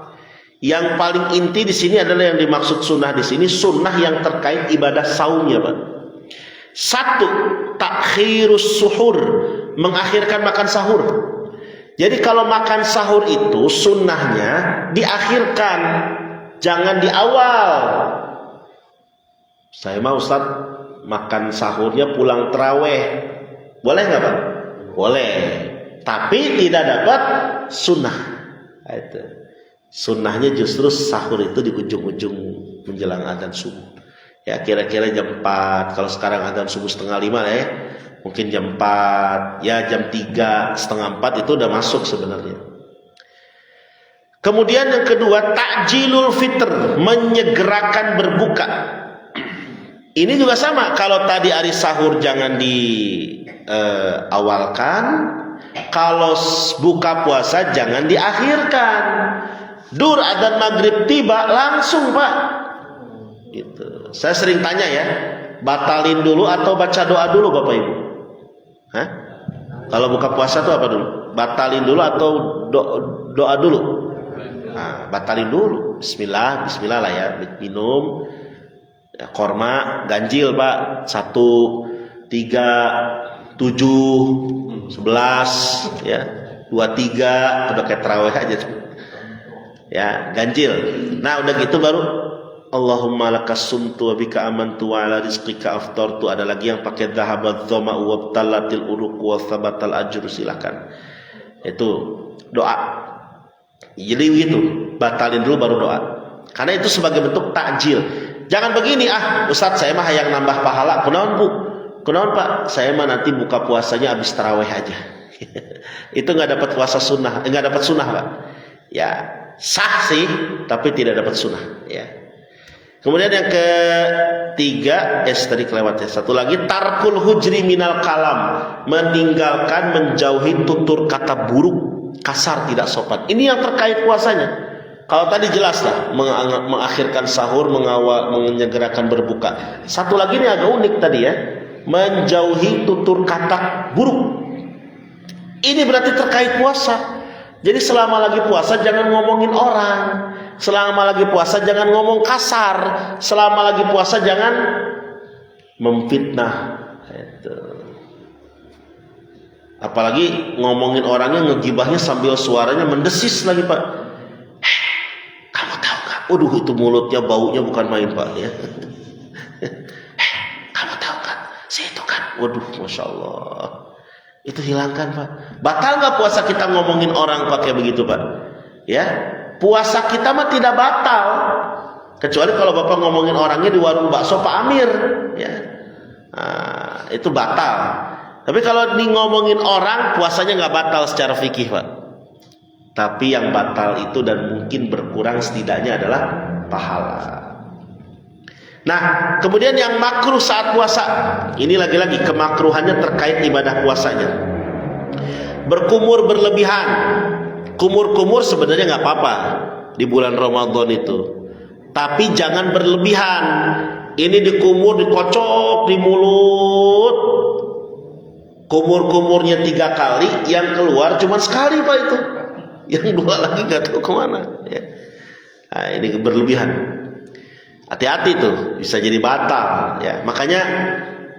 Yang paling inti di sini adalah yang dimaksud sunnah di sini, sunnah yang terkait ibadah saumnya Pak. 1, takhirus suhur, mengakhirkan makan sahur. Jadi kalau makan sahur itu sunnahnya diakhirkan, jangan di awal. Saya mau Ustaz makan sahurnya pulang terawih, boleh nggak Pak? Boleh, tapi tidak dapat sunnah. Itu. Sunnahnya justru sahur itu di ujung-ujung menjelang adzan subuh. Ya kira-kira jam 4. Kalau sekarang adzan subuh 3:30 ya. Mungkin jam 4, ya jam 3, setengah 4 itu udah masuk sebenarnya. Kemudian yang kedua, takjilul fitr, menyegerakan berbuka. Ini juga sama. Kalau tadi hari sahur jangan diawalkan, kalau buka puasa jangan diakhirkan. Dur adzan maghrib tiba langsung Pak. Gitu. Saya sering tanya ya, batalin dulu atau baca doa dulu Bapak Ibu? Kalau buka puasa tuh apa dulu? Batalin dulu atau doa dulu? Batalin dulu. Bismillah lah ya. Minum ya, korma ganjil Pak. 1, 3, 7, 11 ya. 2, 3 udah kayak tarawih aja tuh. Ya, ganjil. Nah, udah gitu baru Allahumma lakas sumtu wa bika amantu wa ala rizqika aftartu. Ada lagi yang pakai dhahabat dhama'u wa btalatil uruq wa thabatal ajru, silakan. Itu doa. Jadi begitu, batalin dulu baru doa. Karena itu sebagai bentuk takjil. Jangan begini, Ustaz saya mah yang nambah pahala. Kunaon Bu? Kunaon Pak? Saya mah nanti buka puasanya habis tarawih aja. Itu enggak dapat puasa sunnah, enggak dapat sunnah Pak. Ya, sah sih, tapi tidak dapat sunnah ya. Kemudian yang ketiga, tadi kelewat ya. Satu lagi, tarkul hujri minal kalam, meninggalkan, menjauhi tutur kata buruk, kasar, tidak sopan. Ini yang terkait puasanya. Kalau tadi jelas lah, mengakhirkan sahur, menyegerakan berbuka. Satu lagi ini agak unik tadi ya, menjauhi tutur kata buruk. Ini berarti terkait puasa. Jadi selama lagi puasa jangan ngomongin orang. Selama lagi puasa jangan ngomong kasar. Selama lagi puasa jangan memfitnah. Itu. Apalagi ngomongin orangnya, ngegibahnya sambil suaranya mendesis lagi Pak. Kamu tahu gak? Waduh, itu mulutnya baunya bukan main Pak ya. Kamu tahu kan? Saya itu kan. Waduh, Masya Allah. Itu hilangkan Pak. Batal gak puasa kita ngomongin orang pakai begitu Pak? Ya, puasa kita mah tidak batal. Kecuali kalau Bapak ngomongin orangnya di warung bakso Pak Amir, ya, nah, itu batal. Tapi kalau di ngomongin orang, puasanya nggak batal secara fikih Pak. Tapi yang batal itu dan mungkin berkurang setidaknya adalah pahala. Nah, kemudian yang makruh saat puasa, ini lagi-lagi kemakruhannya terkait ibadah puasanya. Berkumur berlebihan. Kumur-kumur sebenarnya nggak apa-apa di bulan Ramadan itu. Tapi jangan berlebihan. Ini dikumur, dikocok di mulut. Kumur-kumurnya 3 kali, yang keluar cuma sekali Pak itu. Yang 2 lagi nggak tahu kemana. Ya. Nah, ini berlebihan. Hati-hati tuh, bisa jadi batal. Ya. Makanya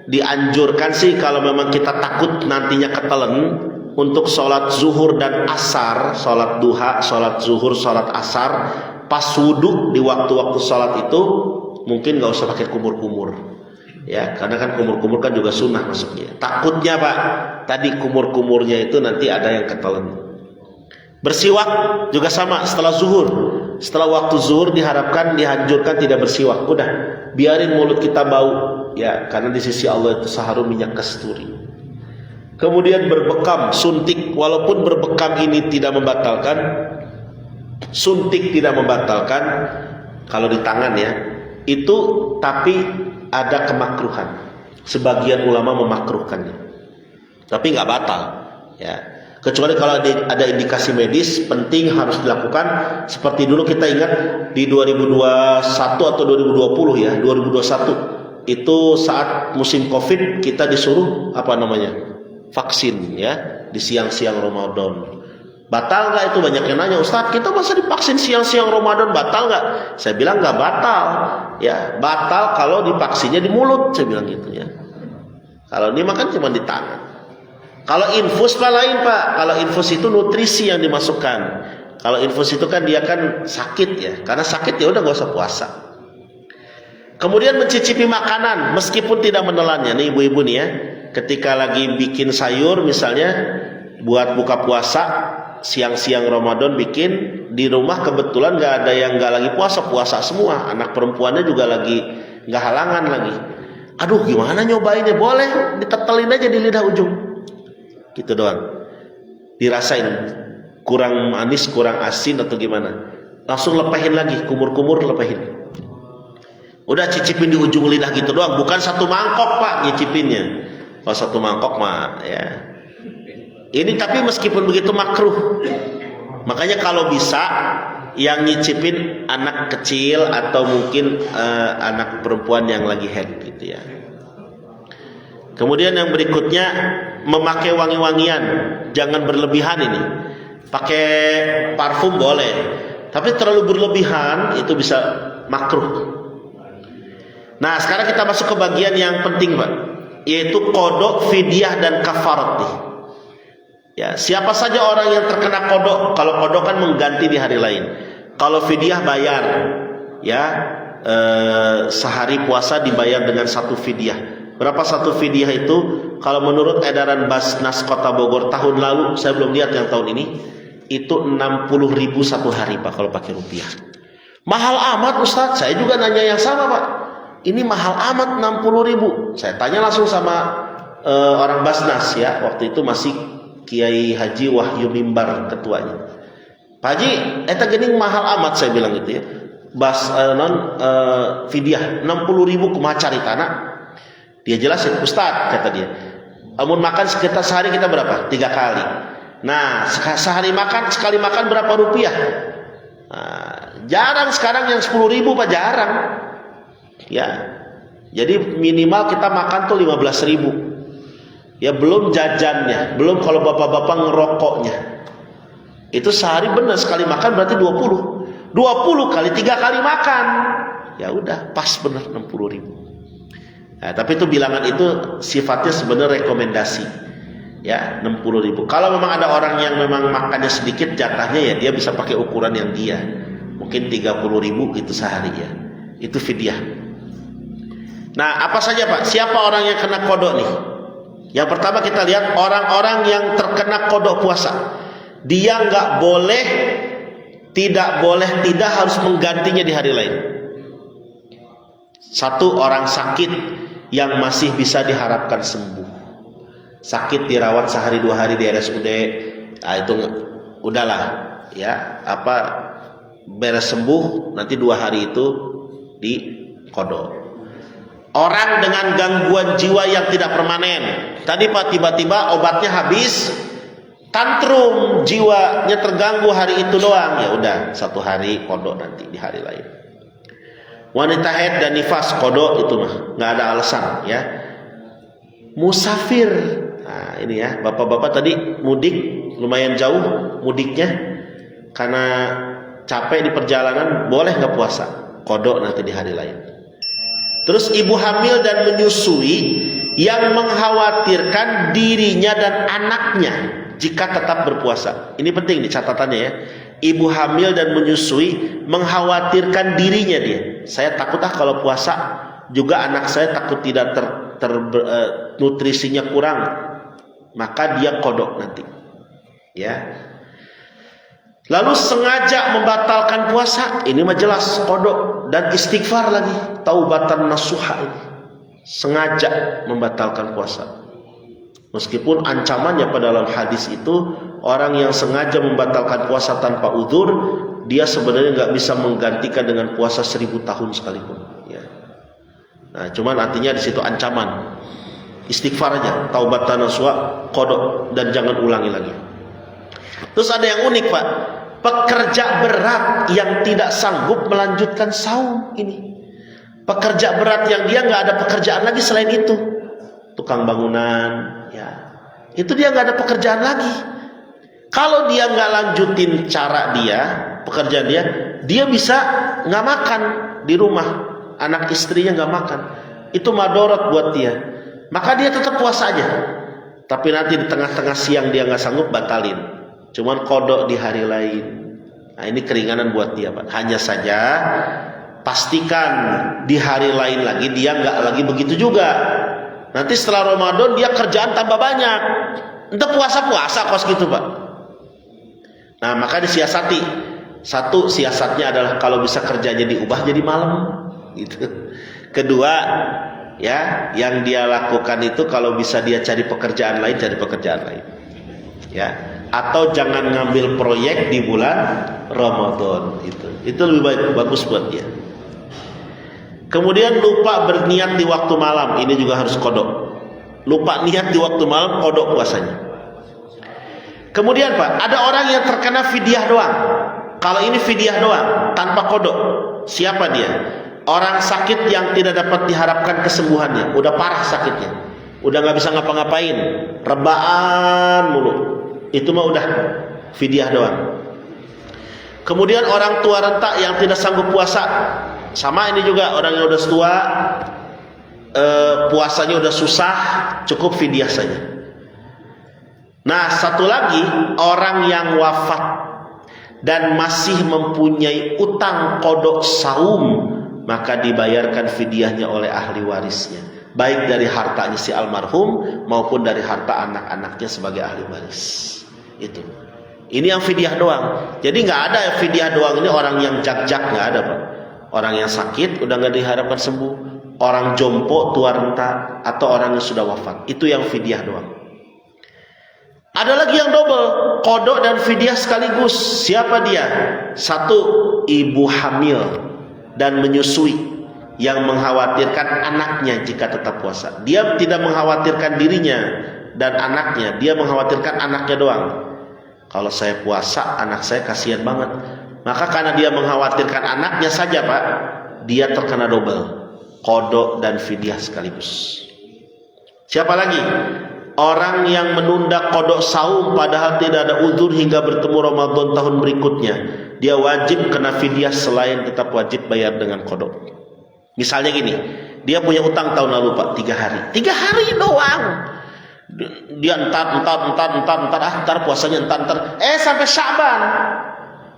dianjurkan sih kalau memang kita takut nantinya ketelen, untuk sholat zuhur dan asar, sholat duha, sholat zuhur, sholat asar, pas wudhu di waktu-waktu sholat itu mungkin nggak usah pakai kumur-kumur, ya, karena kan kumur-kumur kan juga sunnah masuknya. Takutnya Pak, tadi kumur-kumurnya itu nanti ada yang ketelan. Bersiwak juga sama setelah zuhur, setelah waktu zuhur dianjurkan tidak bersiwak. Udah, biarin mulut kita bau, ya, karena di sisi Allah itu seharum minyak kasturi. Kemudian berbekam, suntik, walaupun berbekam ini tidak membatalkan, suntik tidak membatalkan kalau di tangan ya, itu tapi ada kemakruhan. Sebagian ulama memakruhkannya, tapi nggak batal, ya. Kecuali kalau ada indikasi medis penting harus dilakukan. Seperti dulu kita ingat di 2021 atau 2020 ya, 2021 itu saat musim COVID kita disuruh apa namanya? Vaksin ya di siang-siang Ramadan. Batal nggak itu? Banyak yang nanya, Ustadz kita masa divaksin siang-siang Ramadan batal nggak? Saya bilang nggak batal, ya batal kalau divaksinnya di mulut, saya bilang gitu ya. Kalau ini makan cuma di tangan. Kalau infus Pak lain Pak. Kalau infus itu nutrisi yang dimasukkan. Kalau infus itu kan dia kan sakit ya, karena sakit ya udah nggak usah puasa. Kemudian mencicipi makanan meskipun tidak menelannya. Nih ibu-ibu nih ya, ketika lagi bikin sayur misalnya buat buka puasa siang-siang Ramadan, bikin di rumah kebetulan nggak ada yang nggak lagi puasa semua, anak perempuannya juga lagi nggak halangan lagi. Aduh gimana nyobainnya? Boleh ditetelin aja di lidah ujung, gitu doang, dirasain kurang manis kurang asin atau gimana, langsung lepehin lagi, kumur-kumur lepehin. Udah cicipin di ujung lidah gitu doang, bukan satu mangkok Pak nyicipinnya. Kalau satu mangkok mah ya. Ini tapi meskipun begitu makruh. Makanya kalau bisa yang nyicipin anak kecil atau mungkin anak perempuan yang lagi haid gitu ya. Kemudian yang berikutnya memakai wangi-wangian, jangan berlebihan ini. Pakai parfum boleh, tapi terlalu berlebihan itu bisa makruh. Nah sekarang kita masuk ke bagian yang penting Pak, yaitu kodok, fidyah dan kafarat nih. Ya, siapa saja orang yang terkena kodok. Kalau kodok kan mengganti di hari lain. Kalau fidyah bayar, ya sehari puasa dibayar dengan 1 fidyah. Berapa 1 fidyah itu? Kalau menurut edaran Basnas Kota Bogor tahun lalu, saya belum lihat yang tahun ini, itu 60.000 1 hari Pak kalau pakai rupiah. Mahal amat Ustadz. Saya juga nanya yang sama Pak. Ini mahal amat 60.000. Saya tanya langsung sama orang Basnas ya, waktu itu masih Kiai Haji Wahyu Mimbar ketuanya. Pak Haji, eta geuning mahal amat, saya bilang gitu ya. Fidyah 60.000 kumaha caritana? Dia jelasin, Ustaz kata dia. Amun makan sekitar sehari kita berapa? 3 kali. Nah, sekali makan berapa rupiah? Nah, jarang sekarang yang 10.000 Pak, jarang. Ya, jadi minimal kita makan tuh 15.000. Ya belum jajannya, belum kalau bapak-bapak ngerokoknya. Itu sehari benar sekali makan berarti 20 kali 3 kali makan. Ya udah pas benar 60.000. Nah, tapi itu bilangan itu sifatnya sebenarnya rekomendasi. Ya, 60.000. Kalau memang ada orang yang memang makannya sedikit, jatahnya ya dia bisa pakai ukuran yang dia. Mungkin 30.000 itu sehari ya. Itu fidyah. Nah, apa saja Pak? Siapa orang yang kena kodok nih? Yang pertama kita lihat orang-orang yang terkena kodok puasa. Dia nggak boleh, tidak harus menggantinya di hari lain. Satu, orang sakit yang masih bisa diharapkan sembuh. Sakit dirawat sehari 2 hari di RSUD, nah itu udahlah ya, beres sembuh nanti 2 hari itu di kodok. Orang dengan gangguan jiwa yang tidak permanen, tadi Pak tiba-tiba obatnya habis, tantrum, jiwanya terganggu hari itu doang, ya udah 1 hari kodok nanti di hari lain. Wanita haid dan nifas kodok itu mah nggak ada alasan ya. Musafir, nah ini ya bapak-bapak tadi mudik lumayan jauh mudiknya karena capek di perjalanan, boleh nggak puasa? Kodok nanti di hari lain. Terus ibu hamil dan menyusui yang mengkhawatirkan dirinya dan anaknya jika tetap berpuasa. Ini penting nih catatannya ya. Ibu hamil dan menyusui mengkhawatirkan dirinya dia. Saya takut kalau puasa juga anak saya takut tidak nutrisinya kurang, maka dia kodok nanti. Ya. Lalu sengaja membatalkan puasa, ini mah jelas kodok dan istighfar lagi, taubatan nasuha ini. Sengaja membatalkan puasa. Meskipun ancamannya pada dalam hadis itu, orang yang sengaja membatalkan puasa tanpa udzur, dia sebenarnya nggak bisa menggantikan dengan puasa 1000 tahun sekalipun. Ya. Nah, cuman artinya di situ ancaman. Istighfar aja, taubatan nasuha, kodok dan jangan ulangi lagi. Terus ada yang unik Pak, pekerja berat yang tidak sanggup melanjutkan saum ini. Pekerja berat yang dia nggak ada pekerjaan lagi selain itu, tukang bangunan, ya, itu dia nggak ada pekerjaan lagi. Kalau dia nggak lanjutin cara dia, pekerjaan dia bisa nggak makan di rumah, anak istrinya nggak makan, itu madorot buat dia. Maka dia tetap puasa aja. Tapi nanti di tengah-tengah siang dia nggak sanggup, batalin. Cuman kodok di hari lain. Nah ini keringanan buat dia Pak. Hanya saja pastikan di hari lain lagi dia nggak lagi begitu juga. Nanti setelah Ramadan dia kerjaan tambah banyak. Entah puasa kos gitu Pak. Nah maka disiasati. Satu siasatnya adalah kalau bisa kerjanya diubah jadi malam. Gitu. Kedua ya yang dia lakukan itu kalau bisa dia cari pekerjaan lain, cari pekerjaan lain. Ya. Atau jangan ngambil proyek di bulan Ramadan itu lebih bagus buat dia. Kemudian lupa berniat di waktu malam, ini juga harus kodok. Lupa niat di waktu malam, kodok puasanya. Kemudian Pak, ada orang yang terkena fidyah doang. Kalau ini fidyah doang tanpa kodok, siapa dia? Orang sakit yang tidak dapat diharapkan kesembuhannya, udah parah sakitnya, udah nggak bisa ngapa-ngapain, rebaan mulu. Itu mah udah fidyah doang. Kemudian orang tua renta yang tidak sanggup puasa, sama ini juga orang yang udah tua, puasanya udah susah, cukup fidyah saja. Nah satu lagi, orang yang wafat dan masih mempunyai utang kodok saum, maka dibayarkan fidyahnya oleh ahli warisnya, baik dari hartanya si almarhum maupun dari harta anak-anaknya sebagai ahli waris. Itu. Ini yang fidyah doang. Jadi nggak ada fidyah doang ini orang yang jak-jak, nggak ada Pak. Orang yang sakit udah nggak diharapkan sembuh, orang jompo, tua renta, atau orang yang sudah wafat. Itu yang fidyah doang. Ada lagi yang double, kodok dan fidyah sekaligus. Siapa dia? Satu, ibu hamil dan menyusui yang mengkhawatirkan anaknya jika tetap puasa. Dia tidak mengkhawatirkan dirinya dan anaknya, dia mengkhawatirkan anaknya doang. Kalau saya puasa, anak saya kasihan banget. Maka karena dia mengkhawatirkan anaknya saja Pak, dia terkena double, kodok dan fidyah sekaligus. Siapa lagi? Orang yang menunda kodok saum padahal tidak ada uzur hingga bertemu Ramadan tahun berikutnya, dia wajib kena fidyah selain tetap wajib bayar dengan kodok. Misalnya gini, dia punya utang tahun lalu Pak 3 hari, 3 hari doang. Dia entar puasanya entar. Sampai Sya'ban.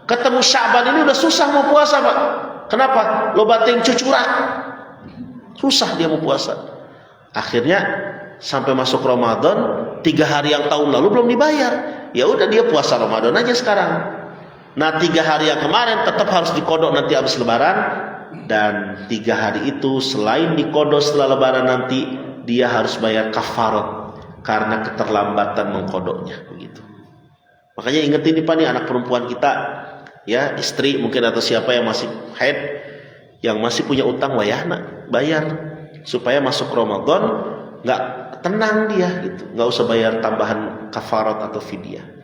Ketemu Sya'ban ini udah susah mau puasa, Pak. Kenapa? Loba ting cucurak. Susah dia mau puasa. Akhirnya sampai masuk Ramadan, 3 hari yang tahun lalu belum dibayar. Ya udah dia puasa Ramadan aja sekarang. Nah 3 hari yang kemarin tetap harus dikodok nanti habis Lebaran. Dan 3 hari itu selain dikodok setelah Lebaran nanti, dia harus bayar kafarat karena keterlambatan mengkodoknya. Begitu. Makanya ingetin nih Pak nih anak perempuan kita, ya istri mungkin atau siapa yang masih haid, yang masih punya utang wayahna bayar supaya masuk Ramadan nggak tenang dia gitu, nggak usah bayar tambahan kafarat atau fidyah.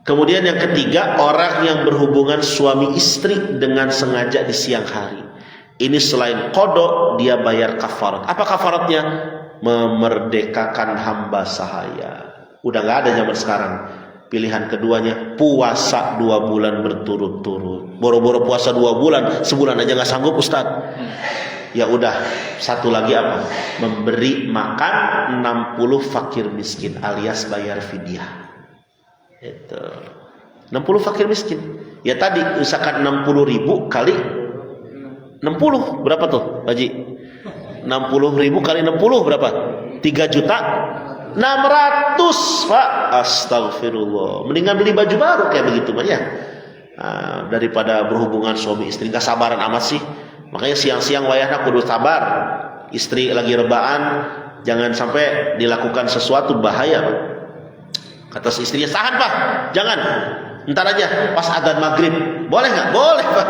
Kemudian yang ketiga, orang yang berhubungan suami istri dengan sengaja di siang hari. Ini selain kodok, dia bayar kafarat. Apa kafaratnya? Memerdekakan hamba sahaya. Udah nggak ada zaman sekarang. Pilihan keduanya, puasa 2 bulan berturut-turut. Boro-boro puasa 2 bulan, sebulan aja nggak sanggup Ustaz. Ya udah, satu lagi apa? Memberi makan 60 fakir miskin alias bayar fidyah. Itu 60 fakir miskin. Ya tadi misalkan 60.000 kali 60 berapa tuh Haji? 60.000 kali 60 berapa? 3.600.000 Pak. Astagfirullah. Mendingan beli baju baru kayak begitu mah ya. Daripada berhubungan suami istri. Gak sabaran amat sih. Makanya siang-siang wayahna kudu sabar. Istri lagi rebaan, jangan sampai dilakukan sesuatu bahaya Pak. Kata istrinya, tahan Pak, jangan, ntar aja pas adzan maghrib. Boleh nggak? Boleh Pak.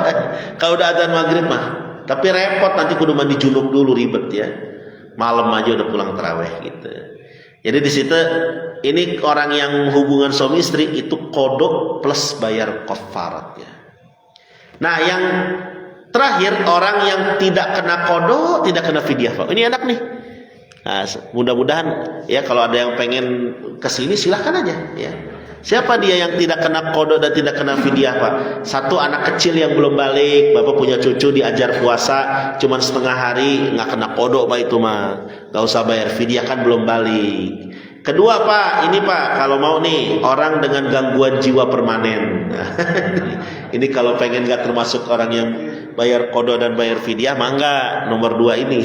Kalau udah adzan maghrib mah, tapi repot nanti kudu mandi junub dulu, ribet ya. Malam aja udah pulang taraweh gitu. Jadi di situ ini orang yang hubungan suami istri itu kodok plus bayar kafaratnya. Nah yang terakhir, orang yang tidak kena kodok, tidak kena fidyah Pak. Ini enak nih. Nah, mudah-mudahan ya kalau ada yang pengen kesini silahkan aja ya. Siapa dia yang tidak kena kodok dan tidak kena fidyah Pak? Satu, anak kecil yang belum balik, bapak punya cucu diajar puasa cuman setengah hari, nggak kena kodok Pak itu mah, nggak usah bayar fidyah kan belum balik. Kedua Pak, ini Pak kalau mau nih orang dengan gangguan jiwa permanen. Ini kalau pengen nggak termasuk orang yang bayar kodok dan bayar fidyah, mangga nomor 2 ini.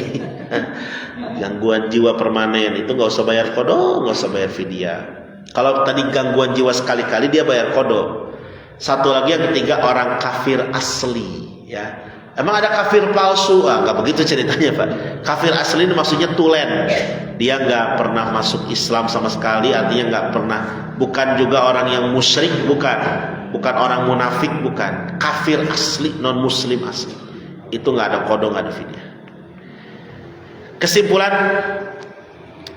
Gangguan jiwa permanen itu nggak usah bayar kodok, nggak usah bayar fidyah. Kalau tadi gangguan jiwa sekali-kali dia bayar kodok. Satu lagi yang ketiga, orang kafir asli ya. Emang ada kafir palsu? Nggak begitu ceritanya Pak. Kafir asli ini maksudnya tulen. Dia nggak pernah masuk Islam sama sekali, artinya nggak pernah. Bukan juga orang yang musyrik, bukan orang munafik, bukan. Kafir asli, non muslim asli. Itu nggak ada kodok, nggak ada fidyah. Kesimpulan,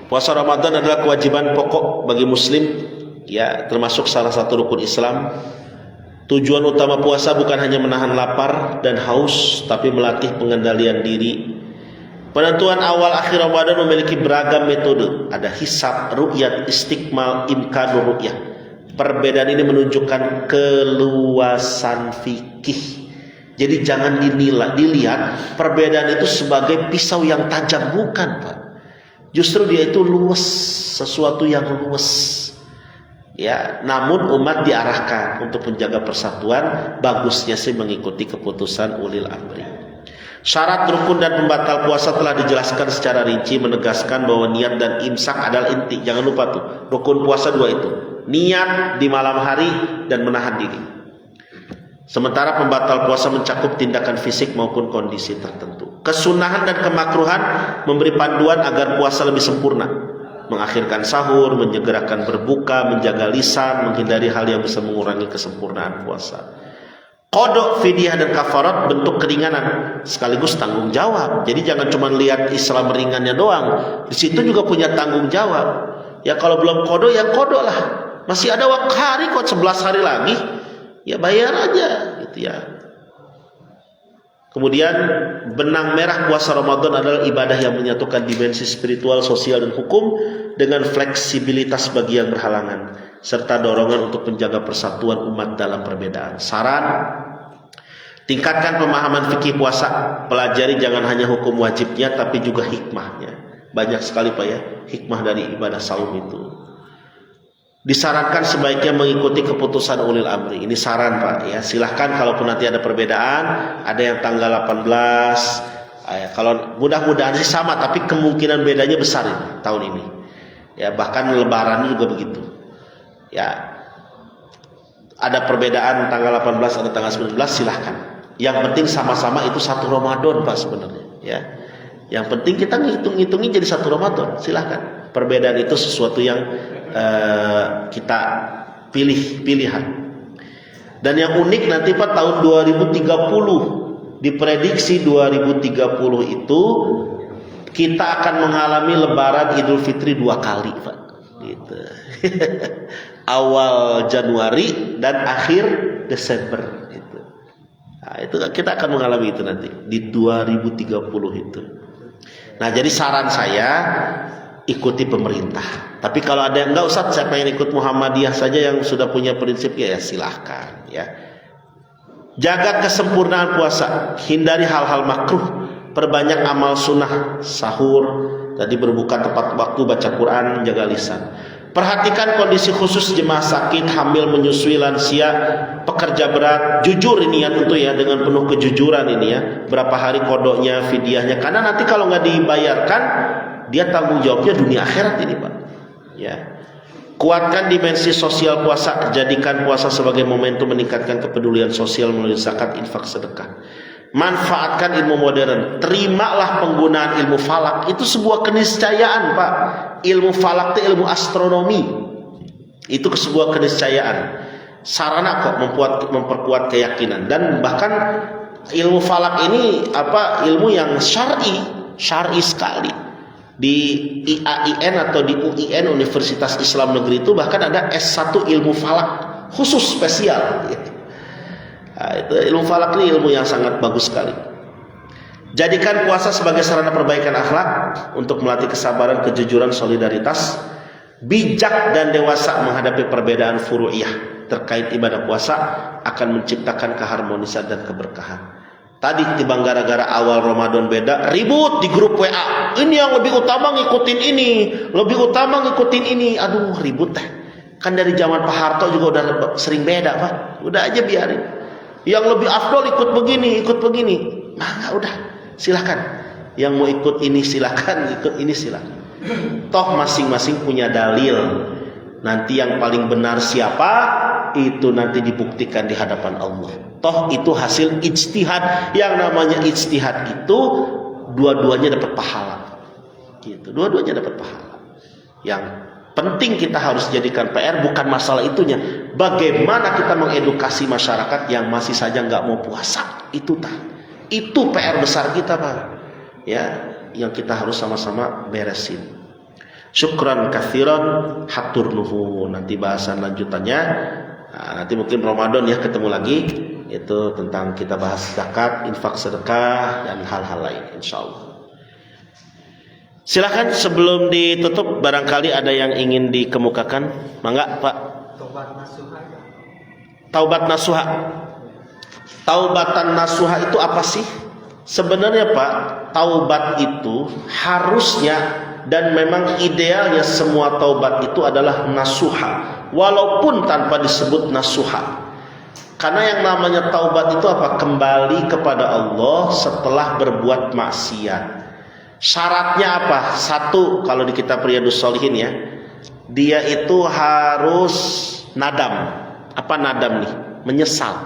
puasa Ramadan adalah kewajiban pokok bagi muslim, ya termasuk salah satu rukun Islam. Tujuan utama puasa bukan hanya menahan lapar dan haus, tapi melatih pengendalian diri. Penentuan awal akhir Ramadan memiliki beragam metode. Ada hisab, ru'yat, istikmal, imkanur ru'yah. Perbedaan ini menunjukkan keluasan fikih. Jadi jangan dilihat perbedaan itu sebagai pisau yang tajam, bukan Pak. Justru dia itu luas, sesuatu yang luas. Ya, namun umat diarahkan untuk menjaga persatuan, bagusnya sih mengikuti keputusan ulil amri. Syarat rukun dan pembatal puasa telah dijelaskan secara rinci, menegaskan bahwa niat dan imsak adalah inti. Jangan lupa tuh, rukun puasa 2 itu. Niat di malam hari dan menahan diri. Sementara pembatal puasa mencakup tindakan fisik maupun kondisi tertentu. Kesunahan dan kemakruhan memberi panduan agar puasa lebih sempurna. Mengakhirkan sahur, menyegerakan berbuka, menjaga lisan, menghindari hal yang bisa mengurangi kesempurnaan puasa. Kodok, fidyah dan kafarat bentuk keringanan sekaligus tanggung jawab. Jadi jangan cuma lihat Islam ringannya doang. Di situ juga punya tanggung jawab. Ya kalau belum kodok ya kodok lah. Masih ada waktu hari kok 11 hari lagi. Ya bayar aja gitu ya. Kemudian benang merah puasa Ramadan adalah ibadah yang menyatukan dimensi spiritual, sosial dan hukum dengan fleksibilitas bagi yang berhalangan serta dorongan untuk menjaga persatuan umat dalam perbedaan. Saran, tingkatkan pemahaman fikih puasa. Pelajari jangan hanya hukum wajibnya tapi juga hikmahnya. Banyak sekali Pak ya hikmah dari ibadah saum itu. Disarankan sebaiknya mengikuti keputusan ulil amri. Ini saran Pak ya. Silahkan kalaupun nanti ada perbedaan, ada yang tanggal 18. Kalau mudah-mudahan sih sama, tapi kemungkinan bedanya besar ini, tahun ini. Ya bahkan lebaran juga begitu. Ya ada perbedaan tanggal 18 atau tanggal 19 silahkan. Yang penting sama-sama itu satu Ramadan Pak sebenarnya. Ya. Yang penting kita ngitung-ngitungin jadi satu Ramadan. Silahkan. Perbedaan itu sesuatu yang kita pilihan. Dan yang unik nanti Pak tahun 2030 diprediksi 2030 itu kita akan mengalami Lebaran Idul Fitri 2 kali Pak. Gitu. Awal Januari dan akhir Desember gitu. Nah, itu kita akan mengalami itu nanti di 2030 itu. Nah jadi saran saya ikuti pemerintah. Tapi kalau ada yang enggak Ustaz, saya pengen ikut Muhammadiyah saja yang sudah punya prinsip ya silahkan ya. Jaga kesempurnaan puasa, hindari hal-hal makruh, perbanyak amal sunnah, sahur, tadi berbuka tepat waktu, baca Quran, jaga lisan. Perhatikan kondisi khusus jemaah sakit, hamil, menyusui, lansia, pekerja berat. Jujur ini ya tentu ya, dengan penuh kejujuran ini ya. Berapa hari kodoknya, fidyahnya. Karena nanti kalau nggak dibayarkan, dia tanggung jawabnya dunia akhirat ini Pak. Ya. Kuatkan dimensi sosial puasa, jadikan puasa sebagai momentum meningkatkan kepedulian sosial melalui zakat, infak, sedekah. Manfaatkan ilmu modern, terimalah penggunaan ilmu falak. Itu sebuah keniscayaan Pak. Ilmu falak itu ilmu astronomi. Itu sebuah keniscayaan. Sarana kok memperkuat keyakinan. Dan bahkan ilmu falak ini ilmu yang syar'i sekali. Di IAIN atau di UIN Universitas Islam Negeri itu bahkan ada S1 ilmu falak khusus spesial. Nah, itu ilmu falak ini ilmu yang sangat bagus sekali. Jadikan puasa sebagai sarana perbaikan akhlak untuk melatih kesabaran, kejujuran, solidaritas, bijak dan dewasa menghadapi perbedaan furu'iyah terkait ibadah puasa akan menciptakan keharmonisan dan keberkahan. Tadi tibang gara-gara awal Ramadan beda, ribut di grup WA. Ini yang lebih utama ngikutin ini, lebih utama ngikutin ini. Aduh, ribut teh. Kan dari zaman Pak Harto juga udah sering beda, Pak. Udah aja biarin. Yang lebih afdol ikut begini. Nah, udah, silakan. Yang mau ikut ini silakan, ikut ini silakan. Toh masing-masing punya dalil. Nanti yang paling benar siapa, itu nanti dibuktikan di hadapan Allah. Toh itu hasil ijtihad. Yang namanya ijtihad itu dua-duanya dapat pahala. Gitu. Dua-duanya dapat pahala. Yang penting kita harus jadikan PR bukan masalah itunya. Bagaimana kita mengedukasi masyarakat yang masih saja nggak mau puasa. Itu PR besar kita, Pak. Ya, yang kita harus sama-sama beresin. Syukran kathiran hatur nuhun. Nanti bahasan lanjutannya nanti mungkin Ramadan ya ketemu lagi. Itu tentang kita bahas zakat, infak, sedekah dan hal-hal lain insyaallah. Silakan sebelum ditutup barangkali ada yang ingin dikemukakan. Mangga Pak. Taubat nasuha. Taubatan nasuha itu apa sih? Sebenarnya Pak, taubat itu harusnya dan memang idealnya semua taubat itu adalah nasuha, walaupun tanpa disebut nasuha. Karena yang namanya taubat itu apa? Kembali kepada Allah setelah berbuat maksiat. Syaratnya apa? Satu, kalau di kitab Riyadhus Shalihin ya, dia itu harus nadam. Apa nadam nih? Menyesal.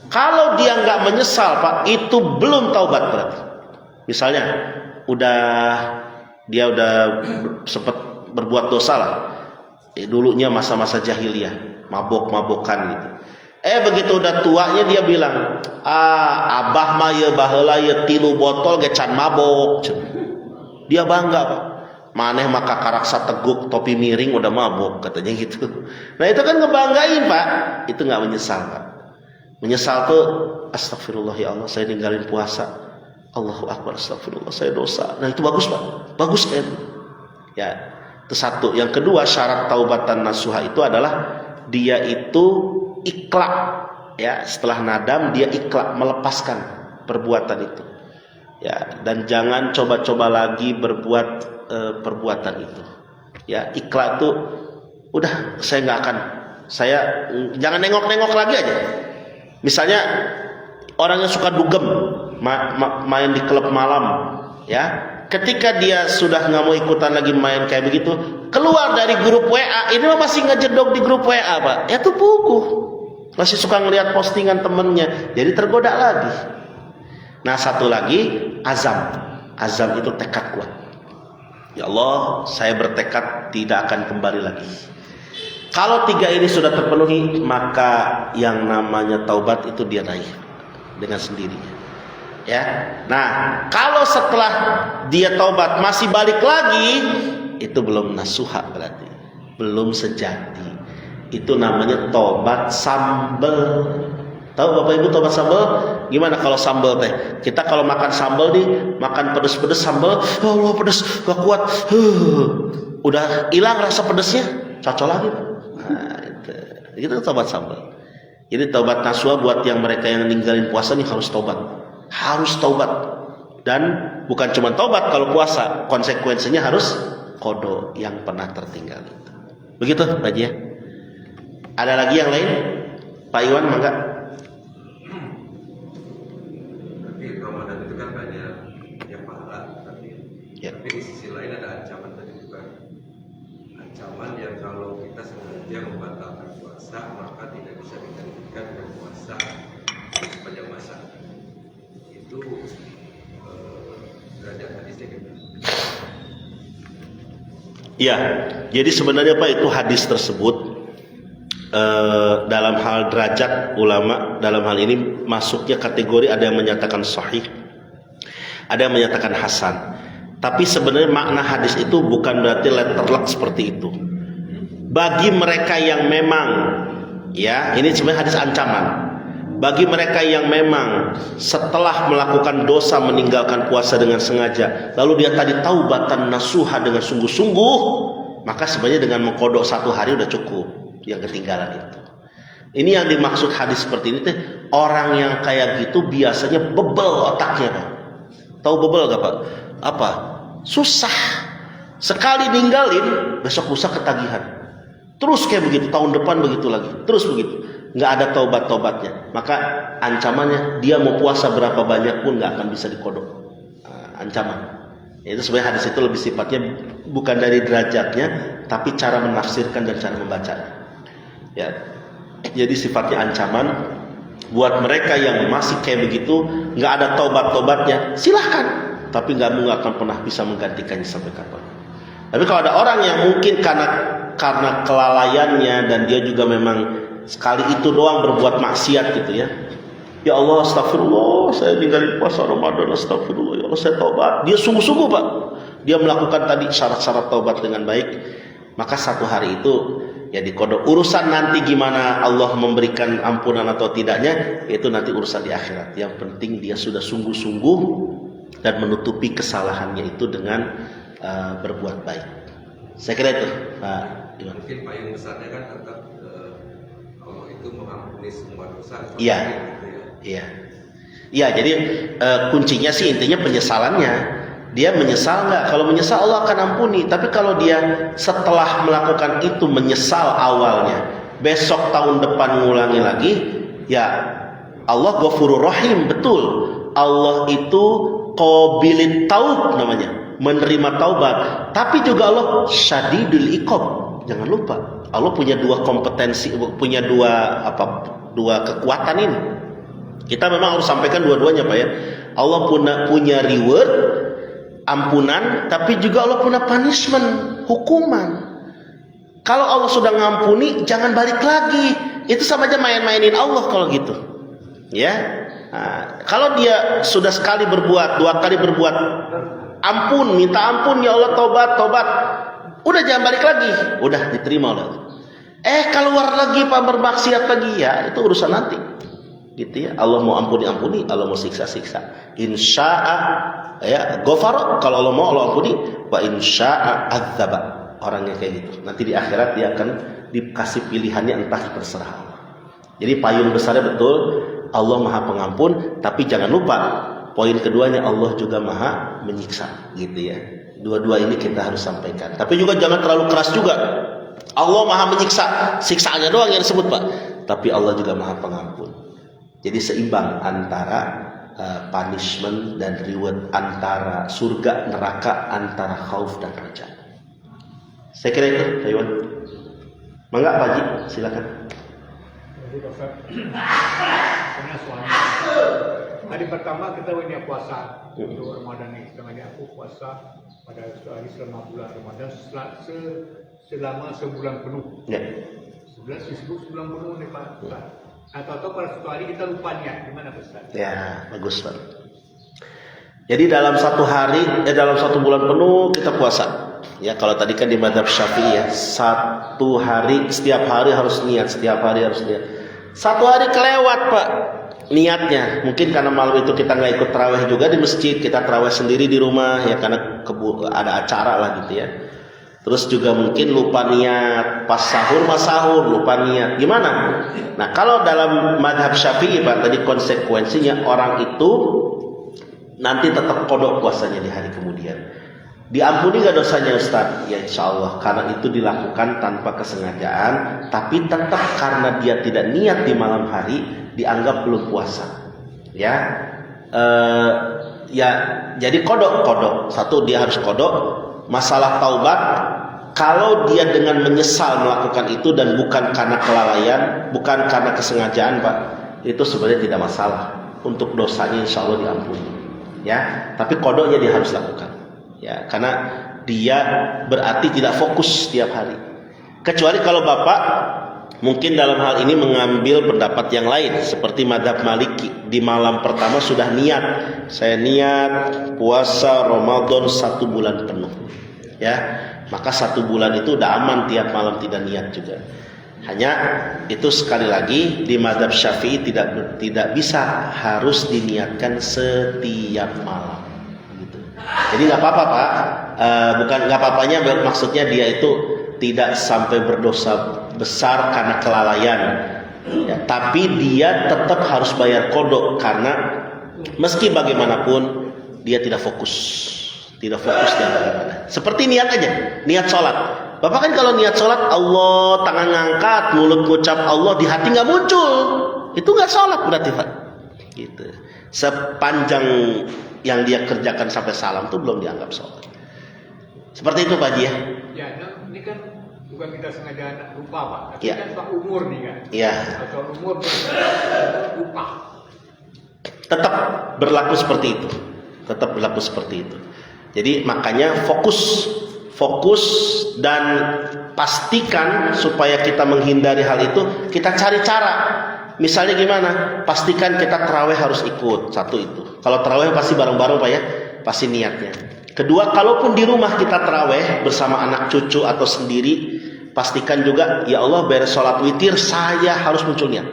Kalau dia nggak menyesal Pak, itu belum taubat berarti. Misalnya dia udah sempat berbuat dosa lah. Dulunya masa-masa jahiliyah, mabok-mabokan gitu. Begitu udah tuanya dia bilang, abah mah ye baheula ye 3 botol ge can mabok. Dia bangga Pak. Maneh maka karaksa teguk topi miring udah mabok katanya gitu. Nah itu kan ngebanggain Pak. Itu nggak menyesal Pak. Menyesal tuh astagfirullah ya Allah saya ninggalin puasa. Allahu Akbar, astagfirullah saya dosa. Nah itu bagus Pak, bagus kan? Ya, itu satu. Yang kedua syarat taubatan nasuha itu adalah dia itu ikhlas. Ya, setelah nadam dia ikhlas melepaskan perbuatan itu. Ya, dan jangan coba-coba lagi berbuat perbuatan itu. Ya, ikhlas tuh udah saya nggak akan, saya jangan nengok-nengok lagi aja. Misalnya orang yang suka dugem main di klub malam, ya. Ketika dia sudah nggak mau ikutan lagi main kayak begitu, keluar dari grup WA, ini mah masih ngejedok di grup WA, Pak. Ya tuh puguh. Masih suka ngelihat postingan temennya, jadi tergoda lagi. Nah, satu lagi, azam. Azam itu tekad kuat. Ya Allah, saya bertekad tidak akan kembali lagi. Kalau 3 ini sudah terpenuhi, maka yang namanya taubat itu dia raih dengan sendirinya. Ya. Nah, kalau setelah dia taubat masih balik lagi, itu belum nasuha berarti. Belum sejati. Itu namanya taubat sambel. Tahu Bapak Ibu taubat sambel? Gimana kalau sambel teh? Kita kalau makan sambel nih, makan pedes-pedes sambel, ya Allah pedes, gak kuat. Udah hilang rasa pedesnya, cocok lagi. Nah, itu taubat sambel. Jadi taubat nasuha buat yang mereka yang ninggalin puasa nih harus taubat. Harus taubat. Dan bukan cuma taubat kalau puasa, konsekuensinya harus qada yang pernah tertinggal itu. Begitu Pak Haji ya? Ada lagi yang lain? Pak Iwan mangga. Tapi Ramadan itu kan banyak yang pahala, tapi di sisi lain ada ancaman tadi juga. Ancaman yang kalau kita sengaja membatalkan puasa, maka tidak bisa digantikan dengan puasa sepanjang masa. Itu derajat hadisnya gitu. Ya, jadi sebenarnya Pak itu hadis tersebut dalam hal derajat ulama dalam hal ini masuknya kategori ada yang menyatakan sahih, ada yang menyatakan hasan. Tapi sebenarnya makna hadis itu bukan berarti letterlock seperti itu. Bagi mereka yang memang, ya ini sebenarnya hadis ancaman. Bagi mereka yang memang setelah melakukan dosa meninggalkan puasa dengan sengaja, lalu dia tadi taubatan nasuha dengan sungguh-sungguh, maka sebenarnya dengan mengkodok 1 hari udah cukup yang ketinggalan itu. Ini yang dimaksud hadis seperti ini teh, orang yang kayak gitu biasanya bebel otaknya, Pak. Tahu bebel gak Pak? Apa? Susah. Sekali ninggalin, besok lusa ketagihan. Terus kayak begitu, tahun depan begitu lagi. Terus begitu. Nggak ada taubat-taubatnya. Maka ancamannya dia mau puasa berapa banyak pun nggak akan bisa dikodok. Ancaman. Itu sebenarnya hadis itu lebih sifatnya bukan dari derajatnya, tapi cara menafsirkan dan cara membaca. Ya. Jadi sifatnya ancaman buat mereka yang masih kayak begitu, nggak ada taubat-taubatnya, silahkan. Tapi nggak akan pernah bisa menggantikannya sampai kapan. Tapi kalau ada orang yang mungkin karena kelalaiannya dan dia juga memang sekali itu doang berbuat maksiat gitu ya. Ya Allah, astagfirullah, saya ninggalin puasa Ramadan, astagfirullah, ya Allah saya taubat. Dia sungguh-sungguh Pak. Dia melakukan tadi syarat-syarat taubat dengan baik. Maka 1 hari itu ya dikodok. Urusan nanti gimana Allah memberikan ampunan atau tidaknya, itu nanti urusan di akhirat. Yang penting dia sudah sungguh-sungguh dan menutupi kesalahannya itu dengan berbuat baik. Saya kira itu Pak Iwan. Mungkin payung besarnya kan tetap Allah itu mengampuni semua dosa. Iya. Iya. Iya, jadi kuncinya sih intinya penyesalannya. Dia menyesal nggak? Kalau menyesal Allah akan ampuni. Tapi kalau dia setelah melakukan itu menyesal awalnya, besok tahun depan ngulangi lagi, ya Allah Ghafurur Rahim, betul. Allah itu qabilit taub namanya, menerima taubat. Tapi juga Allah syadidul iqab. Jangan lupa, Allah punya 2 kompetensi, punya 2 kekuatan ini. Kita memang harus sampaikan dua-duanya Pak ya. Allah punya reward, ampunan, tapi juga Allah punya punishment, hukuman. Kalau Allah sudah ngampuni, jangan balik lagi. Itu sama aja main-mainin Allah kalau gitu. Ya. Nah, kalau dia sudah sekali berbuat, 2 kali berbuat, ampun, minta ampun ya Allah, tobat. Udah jangan balik lagi. Udah diterima udah. Keluar lagi Pak, bermaksiat lagi, ya itu urusan nanti. Gitu ya. Allah mau ampuni, Allah mau siksa. Insya'a ya ghafara, kalau Allah mau Allah ampuni, wa insya'a adzaba. Orangnya kayak gitu. Nanti di akhirat dia akan dikasih pilihannya, entah terserah Allah. Jadi payung besarnya betul, Allah Maha Pengampun, tapi jangan lupa poin keduanya Allah juga maha menyiksa gitu ya. Dua-dua ini kita harus sampaikan. Tapi juga jangan terlalu keras juga. Allah maha menyiksa, siksaannya doang yang disebut Pak. Tapi Allah juga maha pengampun. Jadi seimbang antara punishment dan reward, antara surga neraka, antara khauf dan raja. Saya kira itu, Pak Iwan. Mangga Pak Haji, silakan. Jadi Ustaz, punya suami. Hari pertama kita punya puasa untuk Ramadan ini. Setengahnya aku puasa pada hari selama bulan Ramadan selama sebulan penuh. Ya. Sebulan penuh nih Pak. Atau pada suatu hari kita lupa niat, gimana Ustaz? Ya, bagus Pak. Jadi dalam dalam satu bulan penuh kita puasa. Ya, kalau tadi kan di mazhab Syafi'i ya, setiap hari harus niat, Satu hari kelewat Pak niatnya. Mungkin karena malam itu kita nggak ikut tarawih juga di masjid, kita tarawih sendiri di rumah ya karena ada acara lah gitu ya. Terus juga mungkin lupa niat, pas sahur lupa niat. Gimana? Nah, kalau dalam mazhab Syafi'i Pak, tadi konsekuensinya orang itu nanti tetap kodok puasanya di hari kemudian. Diampuni gak dosanya Ustaz? Ya insya Allah, karena itu dilakukan tanpa kesengajaan, tapi tetap karena dia tidak niat di malam hari, dianggap belum puasa. Ya, jadi kodok. Satu, dia harus kodok. Masalah taubat, kalau dia dengan menyesal melakukan itu dan bukan karena kelalaian, bukan karena kesengajaan Pak, itu sebenarnya tidak masalah. Untuk dosanya insya Allah diampuni. Ya, tapi kodoknya dia harus lakukan. Ya, karena dia berarti tidak fokus setiap hari. Kecuali kalau Bapak mungkin dalam hal ini mengambil pendapat yang lain, seperti mazhab Maliki, di malam pertama sudah niat, saya niat puasa Ramadan 1 bulan penuh. Ya, maka 1 bulan itu udah aman, tiap malam tidak niat juga. Hanya itu sekali lagi di mazhab Syafi'i tidak bisa harus diniatkan setiap malam. Gitu. Jadi nggak apa-apa Pak, bukan nggak apa-apanya, maksudnya dia itu tidak sampai berdosa besar karena kelalaian. Ya, tapi dia tetap harus bayar kodok karena meski bagaimanapun dia tidak fokus dia beribadah. Seperti niat aja, niat sholat. Bapak kan kalau niat sholat, Allah, tangan ngangkat, mulut ngucap Allah, di hati nggak muncul, itu nggak sholat berarti Pak. Gitu. Sepanjang yang dia kerjakan sampai salam itu belum dianggap sholat. Seperti itu Pak Haji ya. Ya, ini kan bukan kita sengaja lupa Pak, tapi Ya. kan Pak umur nih kan. Iya. Atau umur lupa. Tetap berlaku seperti itu. Jadi makanya fokus dan pastikan supaya kita menghindari hal itu, kita cari cara. Misalnya gimana? Pastikan kita tarawih harus ikut. Satu itu. Kalau tarawih pasti bareng-bareng Pak ya, pasti niatnya. Kedua, kalaupun di rumah kita tarawih bersama anak cucu atau sendiri, pastikan juga ya Allah beres sholat witir saya harus muncul niat.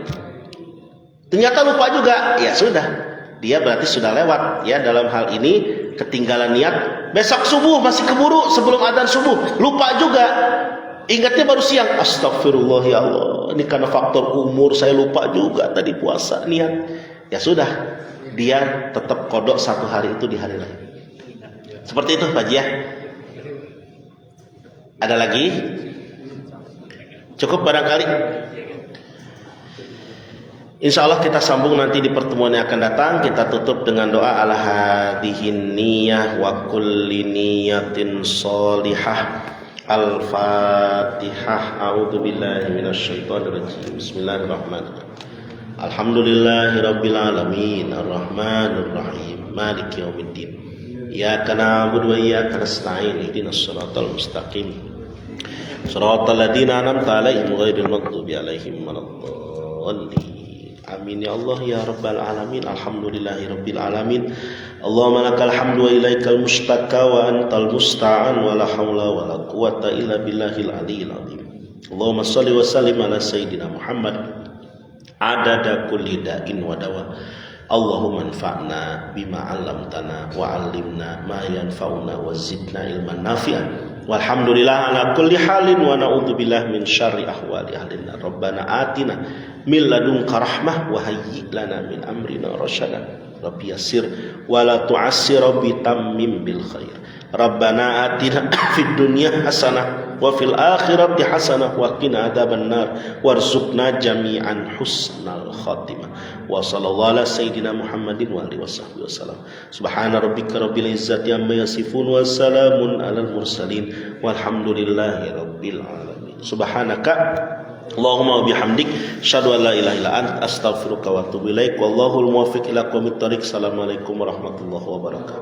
Ternyata lupa juga, ya sudah. Dia berarti sudah lewat ya dalam hal ini, ketinggalan niat. Besok subuh masih keburu sebelum adzan subuh, lupa juga. Ingatnya baru siang. Astagfirullah ya Allah, ini karena faktor umur saya lupa juga tadi puasa niat. Ya sudah, dia tetap kodok 1 hari itu di hari lain. Seperti itu Pak Haji ya. Ada lagi? Cukup barangkali. Insya Allah kita sambung nanti di pertemuan yang akan datang. Kita tutup dengan doa ala hadhihin niyah wa kulli niyatin sholihah. Al-Fatihah. A'udzu billahi minasyaitonir rajim. Bismillahirrahmanirrahim. Alhamdulillahirabbil alamin arrahmanir rahim maliki yaumiddin. Iyyaka na'budu wa iyyaka nasta'in ihdinas siratal mustaqim. Shiratal ladzina an'amta 'alaihim ghairil maghdubi 'alaihim waladdallin. Amin ya Allah ya rabbal alamin. Alhamdulillahi rabbil alamin. Allahumma lakal hamdu wa ilaikal mustaka wa antal musta'an wa la hawla wa la quwata illa billahil aliyyil azim. Allahumma shalli wa sallim ala sayyidina Muhammad adada kulli da'in wa dawa. Allahumma anfa'na bima 'allamtana wa 'allimna ma yanfa'una wa zidna ilman nafi'an. Walhamdulillah ala kulli halin wa na'udzubillah min syarri ahwali ahlin nar. Rabbana atina min ladunka rahmah wa hayyi lana min amrina rasyada. Rabbi yassir wa la tu'assir Rabbi tammim bil khair. Rabbana atina fid dunya hasanah wa fil akhirati hasanah wa qina adzabannar warzuqna jami'an husnal khatimah. Wa sallallahu ala sayyidina Muhammadin wa alihi washabbihi wasallam. Subhana rabbika rabbil izzati amma yasifun wa salamun alal mursalin walhamdulillahi rabbil alamin. Subhanaka Allahumma wa bihamdik asyhadu an la ilaha illa anta astaghfiruka wa atubu ilaik. Wallahul muwaffiq ila aqwamit thoriq. Assalamualaikum warahmatullahi wabarakatuh.